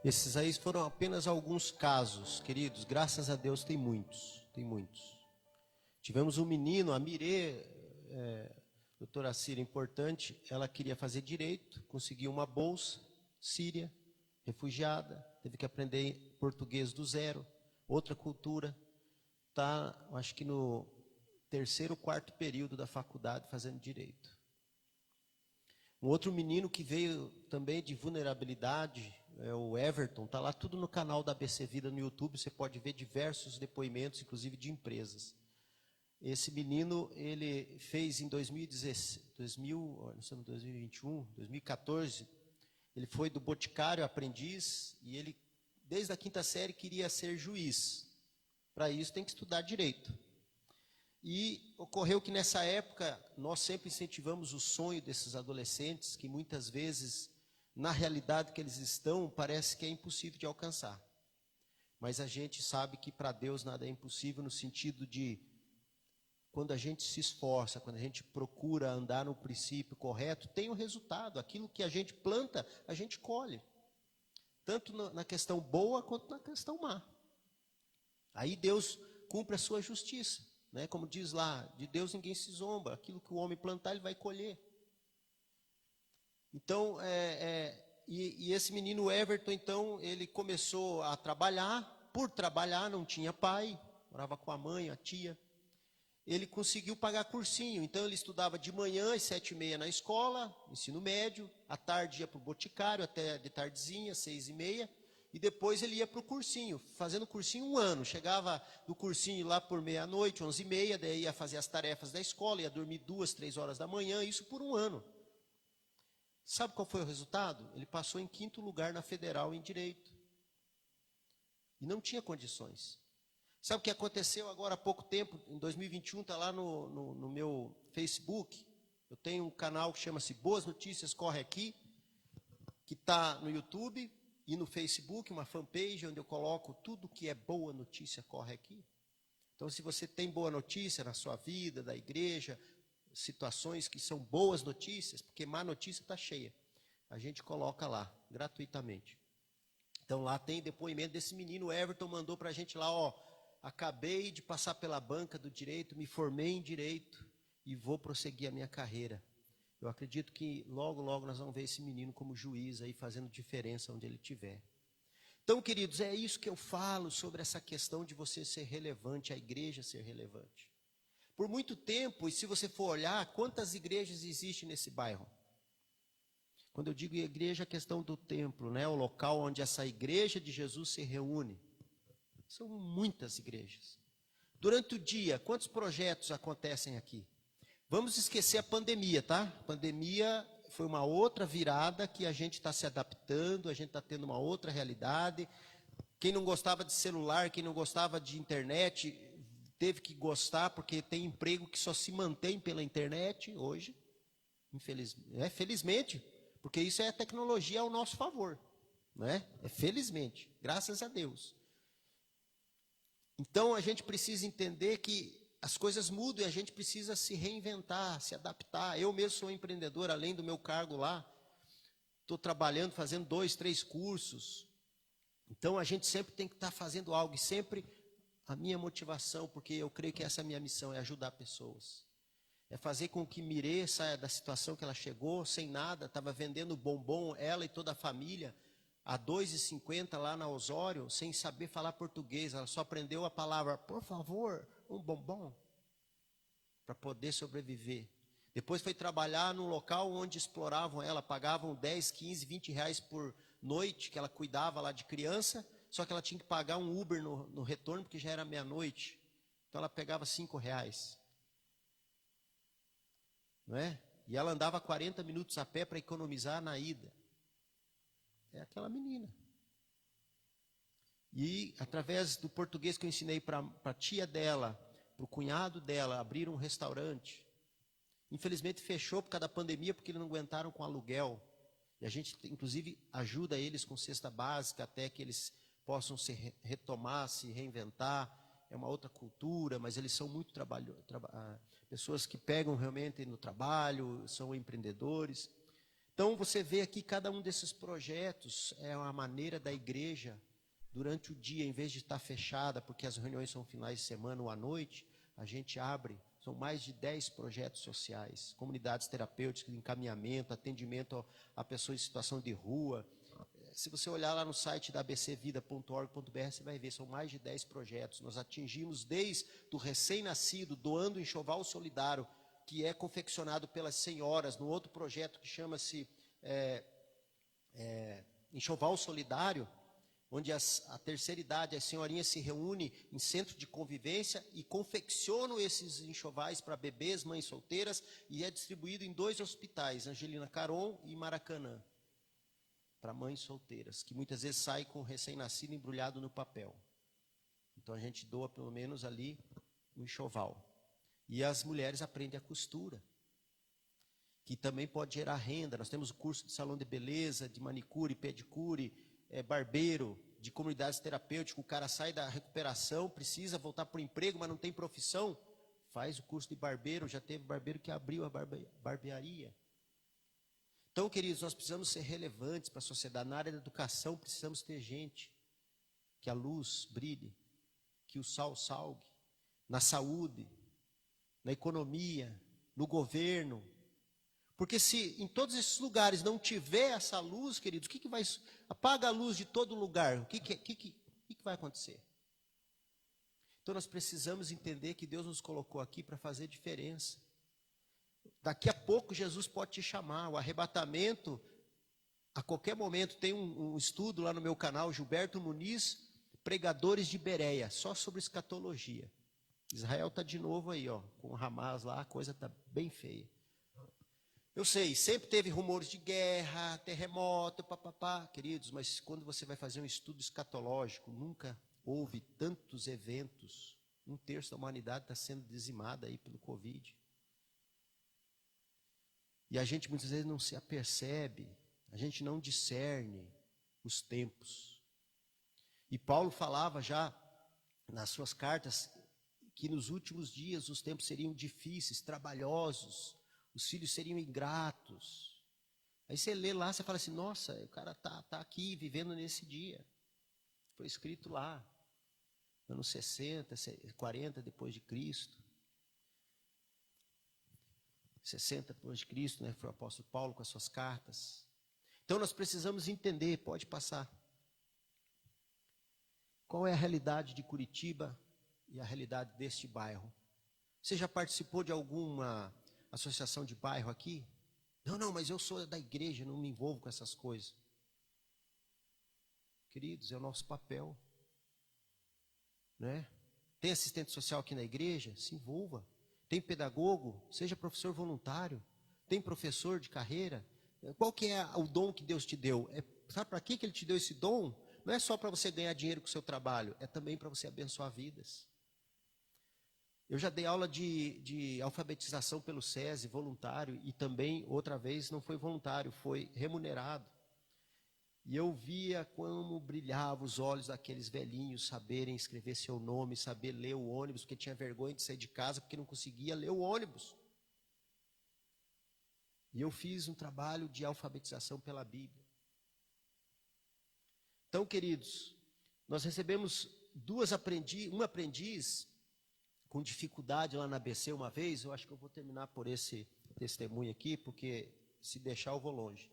Esses aí foram apenas alguns casos, queridos. Graças a Deus tem muitos, tem muitos. Tivemos um menino, a Mirê, doutora Cira, importante, ela queria fazer direito, conseguiu uma bolsa, síria, refugiada, teve que aprender português do zero, outra cultura, está, acho que no terceiro, quarto período da faculdade fazendo direito. Um outro menino que veio também de vulnerabilidade, o Everton, está lá tudo no canal da ABC Vida no YouTube, você pode ver diversos depoimentos, inclusive de empresas. Esse menino, ele fez em 2014, ele foi do Boticário aprendiz, e ele, desde a quinta série, queria ser juiz. Para isso tem que estudar direito. E ocorreu que nessa época, nós sempre incentivamos o sonho desses adolescentes, que muitas vezes, na realidade que eles estão, parece que é impossível de alcançar. Mas a gente sabe que para Deus nada é impossível, no sentido de, quando a gente se esforça, quando a gente procura andar no princípio correto, tem o resultado. Aquilo que a gente planta, a gente colhe. Tanto na questão boa, quanto na questão má. Aí Deus cumpre a sua justiça. Né? Como diz lá, de Deus ninguém se zomba. Aquilo que o homem plantar, ele vai colher. Então, e esse menino Everton, então, ele começou a trabalhar. Por trabalhar, não tinha pai. Morava com a mãe, a tia. Ele conseguiu pagar cursinho. Então, ele estudava de manhã às 7h30 na escola, ensino médio. À tarde ia para o Boticário, até de tardezinha, 6h30. E depois ele ia para o cursinho, fazendo cursinho 1 ano. Chegava do cursinho lá por meia-noite, 11h30, daí ia fazer as tarefas da escola, ia dormir 2, 3 horas da manhã, isso por 1 ano. Sabe qual foi o resultado? Ele passou em 5º lugar na Federal em Direito. E não tinha condições. Sabe o que aconteceu agora há pouco tempo, em 2021, está lá no meu Facebook. Eu tenho um canal que chama-se Boas Notícias Corre Aqui, que está no YouTube e no Facebook, uma fanpage onde eu coloco tudo que é boa notícia corre aqui. Então, se você tem boa notícia na sua vida, da igreja, situações que são boas notícias, porque má notícia está cheia, a gente coloca lá, gratuitamente. Então, lá tem depoimento desse menino, o Everton mandou para a gente lá, acabei de passar pela banca do direito, me formei em direito e vou prosseguir a minha carreira. Eu acredito que logo, logo nós vamos ver esse menino como juiz aí, fazendo diferença onde ele estiver. Então, queridos, é isso que eu falo sobre essa questão de você ser relevante, a igreja ser relevante. Por muito tempo, e se você for olhar, quantas igrejas existem nesse bairro? Quando eu digo igreja, a questão do templo, né? O local onde essa igreja de Jesus se reúne. São muitas igrejas. Durante o dia, quantos projetos acontecem aqui? Vamos esquecer a pandemia, tá? A pandemia foi uma outra virada que a gente está se adaptando, a gente está tendo uma outra realidade. Quem não gostava de celular, quem não gostava de internet, teve que gostar, porque tem emprego que só se mantém pela internet hoje. Felizmente, porque isso é a tecnologia ao nosso favor. Né? Felizmente, graças a Deus. Então, a gente precisa entender que as coisas mudam e a gente precisa se reinventar, se adaptar. Eu mesmo sou empreendedor, além do meu cargo lá. Estou trabalhando, fazendo 2, 3 cursos. Então, a gente sempre tem que estar fazendo algo. E sempre a minha motivação, porque eu creio que essa é a minha missão, é ajudar pessoas. É fazer com que Mirê saia da situação que ela chegou, sem nada, estava vendendo bombom, ela e toda a família, a R$ 2,50 lá na Osório, sem saber falar português. Ela só aprendeu a palavra, por favor, um bombom, para poder sobreviver. Depois foi trabalhar num local onde exploravam ela, pagavam 10, 15, 20 reais por noite, que ela cuidava lá de criança, só que ela tinha que pagar um Uber no retorno, porque já era meia-noite. Então ela pegava R$5. Não é? E ela andava 40 minutos a pé para economizar na ida. É aquela menina. E através do português que eu ensinei para a tia dela, para o cunhado dela, abrir um restaurante. Infelizmente fechou por causa da pandemia, porque eles não aguentaram com aluguel. E a gente, inclusive, ajuda eles com cesta básica até que eles possam se retomar, se reinventar. É uma outra cultura, mas eles são muito pessoas que pegam realmente no trabalho, são empreendedores. Então você vê aqui cada um desses projetos é uma maneira da igreja, durante o dia, em vez de estar fechada, porque as reuniões são finais de semana ou à noite, a gente abre, são mais de 10 projetos sociais, comunidades terapêuticas, encaminhamento, atendimento a pessoas em situação de rua. Se você olhar lá no site da abcvida.org.br, você vai ver, são mais de 10 projetos. Nós atingimos desde o recém-nascido, doando enxoval solidário, que é confeccionado pelas senhoras, no outro projeto que chama-se Enxoval Solidário, onde a terceira idade, as senhorinhas se reúnem em centro de convivência e confeccionam esses enxovais para bebês, mães solteiras, e é distribuído em 2 hospitais, Angelina Caron e Maracanã, para mães solteiras, que muitas vezes saem com o recém-nascido embrulhado no papel. Então a gente doa pelo menos ali um enxoval. E as mulheres aprendem a costura, que também pode gerar renda. Nós temos o curso de salão de beleza, de manicure, pedicure, barbeiro, de comunidades terapêuticas. O cara sai da recuperação, precisa voltar para o emprego, mas não tem profissão, faz o curso de barbeiro. Já teve barbeiro que abriu a barbearia. Então, queridos, nós precisamos ser relevantes para a sociedade. Na área da educação, precisamos ter gente, que a luz brilhe, que o sal salgue, na saúde, na economia, no governo. Porque se em todos esses lugares não tiver essa luz, queridos, o que vai... Apaga a luz de todo lugar, o que vai acontecer? Então nós precisamos entender que Deus nos colocou aqui para fazer diferença. Daqui a pouco Jesus pode te chamar, o arrebatamento, a qualquer momento. Tem um estudo lá no meu canal, Gilberto Muniz, Pregadores de Bereia, só sobre escatologia. Israel está de novo aí, ó, com o Hamas lá, a coisa está bem feia. Eu sei, sempre teve rumores de guerra, terremoto, papapá, queridos, mas quando você vai fazer um estudo escatológico, nunca houve tantos eventos. 1/3 da humanidade está sendo dizimada aí pelo Covid. E a gente muitas vezes não se apercebe, a gente não discerne os tempos. E Paulo falava já nas suas cartas que nos últimos dias os tempos seriam difíceis, trabalhosos, os filhos seriam ingratos. Aí você lê lá, você fala assim, nossa, o cara tá aqui vivendo nesse dia. Foi escrito lá, anos 60, 40 depois de Cristo. 60 depois de Cristo, né? Foi o apóstolo Paulo com as suas cartas. Então nós precisamos entender, pode passar, qual é a realidade de Curitiba e a realidade deste bairro. Você já participou de alguma associação de bairro aqui? Não, mas eu sou da igreja, não me envolvo com essas coisas. Queridos, é o nosso papel, né? Tem assistente social aqui na igreja? Se envolva. Tem pedagogo? Seja professor voluntário. Tem professor de carreira? Qual que é o dom que Deus te deu? Sabe para que Ele te deu esse dom? Não é só para você ganhar dinheiro com o seu trabalho, é também para você abençoar vidas. Eu já dei aula de alfabetização pelo SESI, voluntário, e também, outra vez, não foi voluntário, foi remunerado. E eu via como brilhavam os olhos daqueles velhinhos, saberem escrever seu nome, saber ler o ônibus, porque tinha vergonha de sair de casa, porque não conseguia ler o ônibus. E eu fiz um trabalho de alfabetização pela Bíblia. Então, queridos, nós recebemos um aprendiz com dificuldade lá na ABC uma vez. Eu acho que eu vou terminar por esse testemunho aqui, porque se deixar eu vou longe.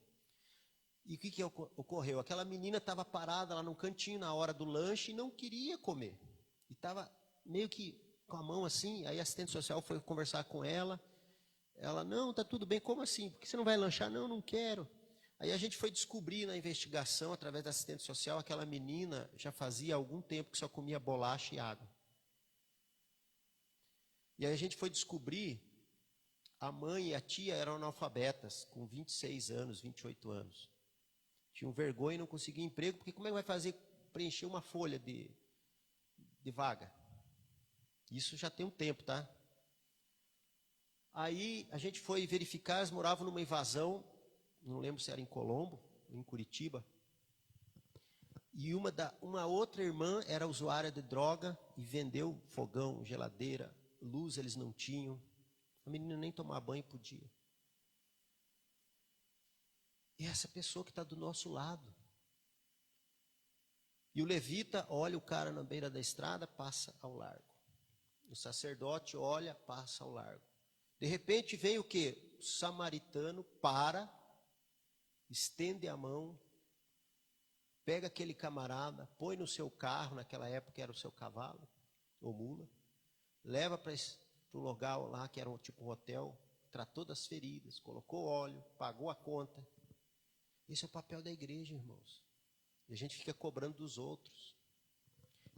E o que ocorreu? Aquela menina estava parada lá num cantinho na hora do lanche e não queria comer. E estava meio que com a mão assim, aí a assistente social foi conversar com ela. Ela, não, está tudo bem, como assim? Por que você não vai lanchar? Não quero. Aí a gente foi descobrir na investigação, através da assistente social, aquela menina já fazia algum tempo que só comia bolacha e água. E aí a gente foi descobrir, a mãe e a tia eram analfabetas, com 26 anos, 28 anos. Tinham vergonha e não conseguiam emprego, porque como é que vai fazer preencher uma folha de vaga? Isso já tem um tempo, tá? Aí a gente foi verificar, elas moravam numa invasão, não lembro se era em Colombo, ou em Curitiba. E uma outra irmã era usuária de droga e vendeu fogão, geladeira, luz eles não tinham. A menina nem tomar banho podia. E essa pessoa que está do nosso lado. E o levita olha o cara na beira da estrada, passa ao largo. O sacerdote olha, passa ao largo. De repente vem o quê? O samaritano para, estende a mão, pega aquele camarada, põe no seu carro, naquela época era o seu cavalo, ou mula, leva para o lugar lá, que era tipo um hotel, tratou das feridas, colocou óleo, pagou a conta. Esse é o papel da igreja, irmãos. E a gente fica cobrando dos outros.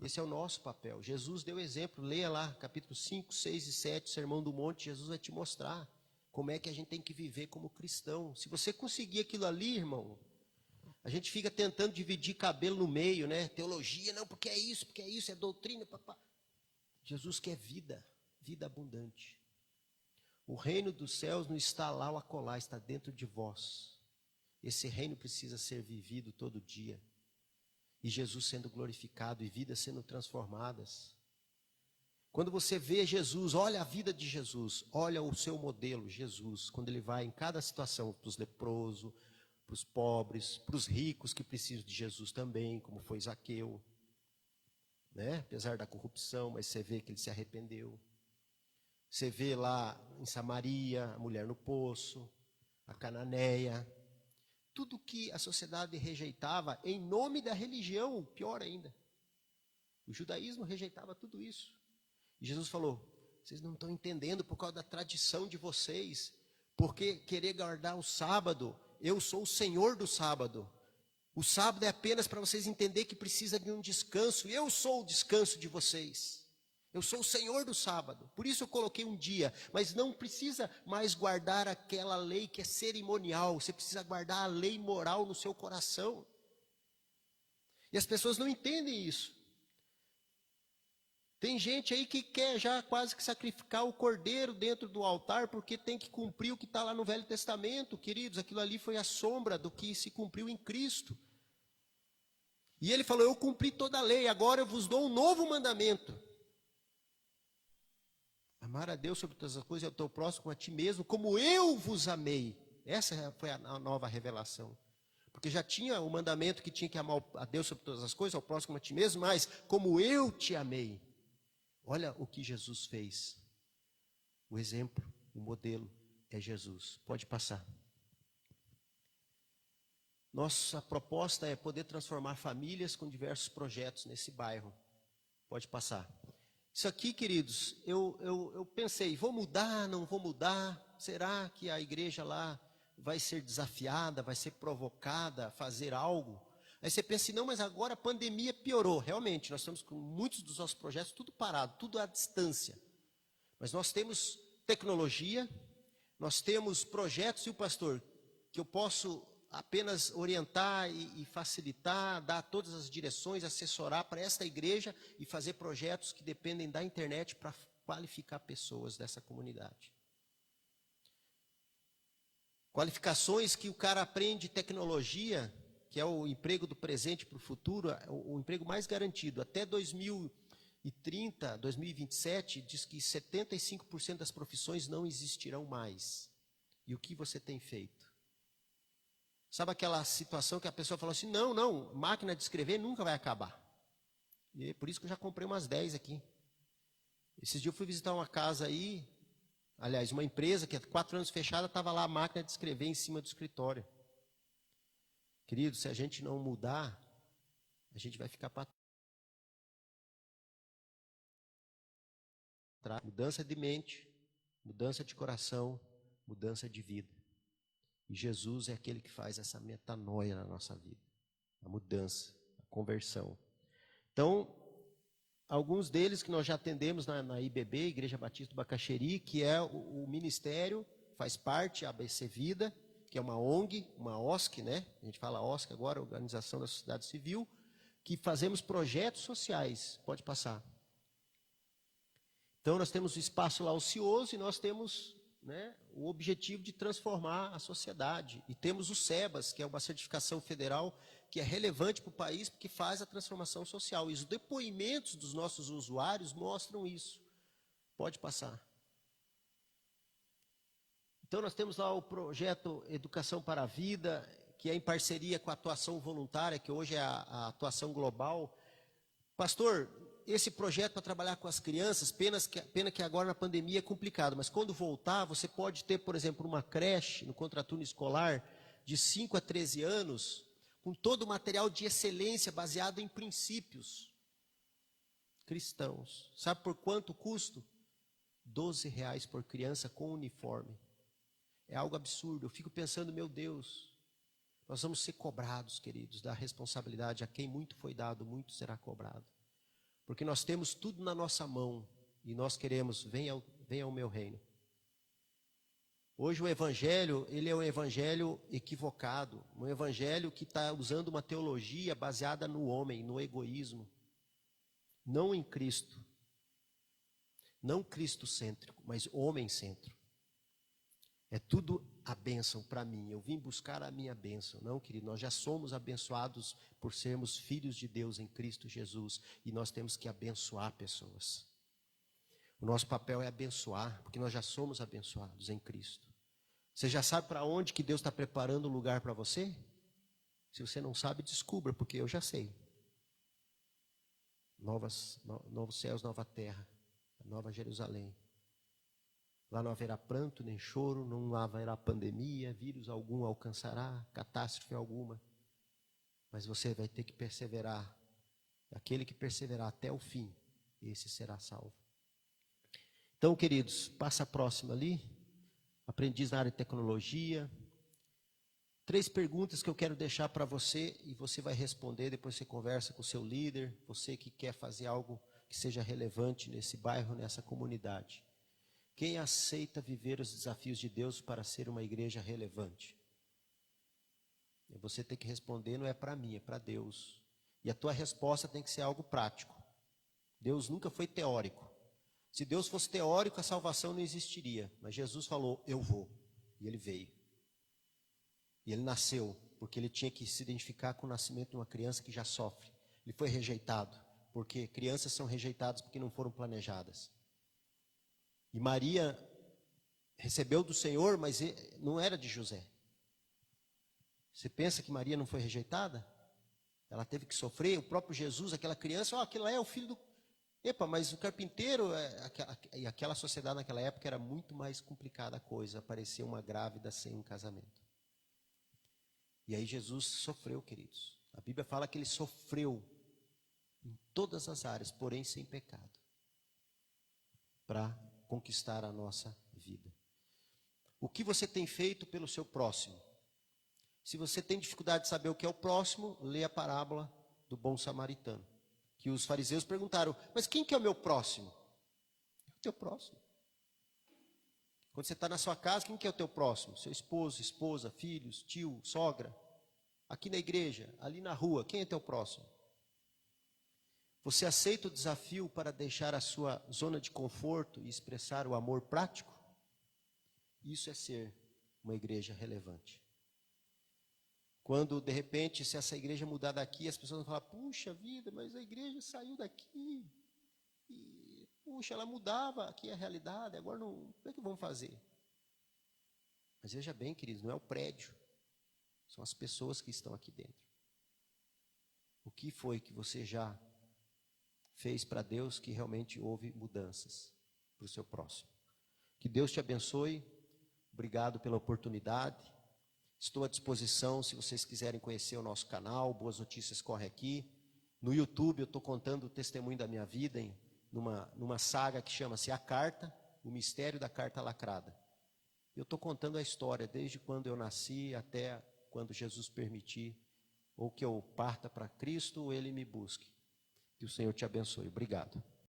Esse é o nosso papel. Jesus deu exemplo, leia lá, capítulo 5, 6 e 7, Sermão do Monte, Jesus vai te mostrar como é que a gente tem que viver como cristão. Se você conseguir aquilo ali, irmão, a gente fica tentando dividir cabelo no meio, né? Teologia, não, porque é isso, é doutrina, papá. Jesus quer vida, vida abundante. O reino dos céus não está lá ou acolá, está dentro de vós. Esse reino precisa ser vivido todo dia. E Jesus sendo glorificado e vidas sendo transformadas. Quando você vê Jesus, olha a vida de Jesus, olha o seu modelo, Jesus, quando ele vai em cada situação, para os leprosos, para os pobres, para os ricos que precisam de Jesus também, como foi Zaqueu, né? Apesar da corrupção, mas você vê que ele se arrependeu. Você vê lá em Samaria, a mulher no poço, a cananeia, tudo que a sociedade rejeitava em nome da religião, pior ainda. O judaísmo rejeitava tudo isso. E Jesus falou, vocês não estão entendendo por causa da tradição de vocês, porque querer guardar o sábado, eu sou o Senhor do sábado. O sábado é apenas para vocês entenderem que precisa de um descanso, eu sou o descanso de vocês. Eu sou o Senhor do sábado, por isso eu coloquei um dia, mas não precisa mais guardar aquela lei que é cerimonial, você precisa guardar a lei moral no seu coração. E as pessoas não entendem isso. Tem gente aí que quer já quase que sacrificar o cordeiro dentro do altar, porque tem que cumprir o que está lá no Velho Testamento, queridos, aquilo ali foi a sombra do que se cumpriu em Cristo. E ele falou, eu cumpri toda a lei, agora eu vos dou um novo mandamento. Amar a Deus sobre todas as coisas e ao teu próximo como a ti mesmo, como eu vos amei. Essa foi a nova revelação. Porque já tinha o mandamento que tinha que amar a Deus sobre todas as coisas, ao próximo como a ti mesmo, mas como eu te amei. Olha o que Jesus fez. O exemplo, o modelo é Jesus. Pode passar. Nossa proposta é poder transformar famílias com diversos projetos nesse bairro. Pode passar. Isso aqui, queridos, eu pensei, vou mudar, não vou mudar? Será que a igreja lá vai ser desafiada, vai ser provocada a fazer algo? Aí você pensa assim, não, mas agora a pandemia piorou. Realmente, nós estamos com muitos dos nossos projetos tudo parado, tudo à distância. Mas nós temos tecnologia, nós temos projetos, e o pastor, que eu posso apenas orientar e facilitar, dar todas as direções, assessorar para esta igreja e fazer projetos que dependem da internet para qualificar pessoas dessa comunidade. Qualificações que o cara aprende tecnologia, que é o emprego do presente para o futuro, o emprego mais garantido. Até 2030, 2027, diz que 75% das profissões não existirão mais. E o que você tem feito? Sabe aquela situação que a pessoa falou assim, não, máquina de escrever nunca vai acabar. E é por isso que eu já comprei umas 10 aqui. Esses dias eu fui visitar uma casa aí, aliás, uma empresa que há 4 anos fechada, estava lá a máquina de escrever em cima do escritório. Querido, se a gente não mudar, a gente vai ficar para trás. Mudança de mente, mudança de coração, mudança de vida. E Jesus é aquele que faz essa metanoia na nossa vida, a mudança, a conversão. Então, alguns deles que nós já atendemos na IBB, Igreja Batista do Bacaxeri, que é o ministério, faz parte, a ABC Vida, que é uma ONG, uma OSC, né? A gente fala OSC agora, Organização da Sociedade Civil, que fazemos projetos sociais. Pode passar. Então, nós temos o espaço lá ocioso e nós temos, né, o objetivo de transformar a sociedade. E temos o SEBAS, que é uma certificação federal que é relevante para o país, porque faz a transformação social. E os depoimentos dos nossos usuários mostram isso. Pode passar. Então, nós temos lá o projeto Educação para a Vida, que é em parceria com a atuação voluntária, que hoje é a atuação global. Pastor, esse projeto para trabalhar com as crianças, pena que agora na pandemia é complicado, mas quando voltar, você pode ter, por exemplo, uma creche no contraturno escolar de 5 a 13 anos, com todo o material de excelência baseado em princípios cristãos. Sabe por quanto custo? R$12 por criança com uniforme. É algo absurdo. Eu fico pensando, meu Deus, nós vamos ser cobrados, queridos, da responsabilidade. A quem muito foi dado, muito será cobrado. Porque nós temos tudo na nossa mão e nós queremos, venha ao meu reino. Hoje o evangelho, ele é um evangelho equivocado, um evangelho que está usando uma teologia baseada no homem, no egoísmo, não em Cristo. Não cristocêntrico, mas homem-cêntrico. É tudo a bênção para mim, eu vim buscar a minha bênção. Não, querido, nós já somos abençoados por sermos filhos de Deus em Cristo Jesus. E nós temos que abençoar pessoas. O nosso papel é abençoar, porque nós já somos abençoados em Cristo. Você já sabe para onde que Deus está preparando um lugar para você? Se você não sabe, descubra, porque eu já sei. Novos céus, nova terra, nova Jerusalém. Lá não haverá pranto nem choro, não haverá pandemia, vírus algum alcançará, catástrofe alguma. Mas você vai ter que perseverar. Aquele que perseverar até o fim, esse será salvo. Então, queridos, passa a próxima ali. Aprendiz na área de tecnologia. 3 perguntas que eu quero deixar para você e você vai responder, depois você conversa com o seu líder, você que quer fazer algo que seja relevante nesse bairro, nessa comunidade. Quem aceita viver os desafios de Deus para ser uma igreja relevante? E você tem que responder, não é para mim, é para Deus. E a tua resposta tem que ser algo prático. Deus nunca foi teórico. Se Deus fosse teórico, a salvação não existiria. Mas Jesus falou, eu vou. E ele veio. E ele nasceu, porque ele tinha que se identificar com o nascimento de uma criança que já sofre. Ele foi rejeitado, porque crianças são rejeitadas porque não foram planejadas. E Maria recebeu do Senhor, mas não era de José. Você pensa que Maria não foi rejeitada? Ela teve que sofrer, o próprio Jesus, aquela criança, aquilo lá é o filho do... Epa, mas o carpinteiro, e aquela sociedade naquela época era muito mais complicada a coisa, aparecer uma grávida sem um casamento. E aí Jesus sofreu, queridos. A Bíblia fala que ele sofreu em todas as áreas, porém sem pecado, para conquistar a nossa vida. O que você tem feito pelo seu próximo? Se você tem dificuldade de saber o que é o próximo, lê a parábola do bom samaritano. Que os fariseus perguntaram, mas quem que é o meu próximo? É o teu próximo. Quando você está na sua casa, quem que é o teu próximo? Seu esposo, esposa, filhos, tio, sogra. Aqui na igreja, ali na rua, quem é teu próximo? Você aceita o desafio para deixar a sua zona de conforto e expressar o amor prático? Isso é ser uma igreja relevante. Quando, de repente, se essa igreja mudar daqui, as pessoas vão falar, puxa vida, mas a igreja saiu daqui. E, puxa, ela mudava aqui a realidade, agora não, como é que vamos fazer? Mas veja bem, queridos, não é o prédio, são as pessoas que estão aqui dentro. O que foi que você já fez para Deus que realmente houve mudanças para o seu próximo? Que Deus te abençoe, obrigado pela oportunidade. Estou à disposição se vocês quiserem conhecer o nosso canal, Boas Notícias corre aqui. No YouTube eu estou contando o testemunho da minha vida numa saga que chama-se A Carta, o Mistério da Carta Lacrada. Eu estou contando a história, desde quando eu nasci até quando Jesus permitir, ou que eu parta para Cristo, ou Ele me busque. Que o Senhor te abençoe. Obrigado.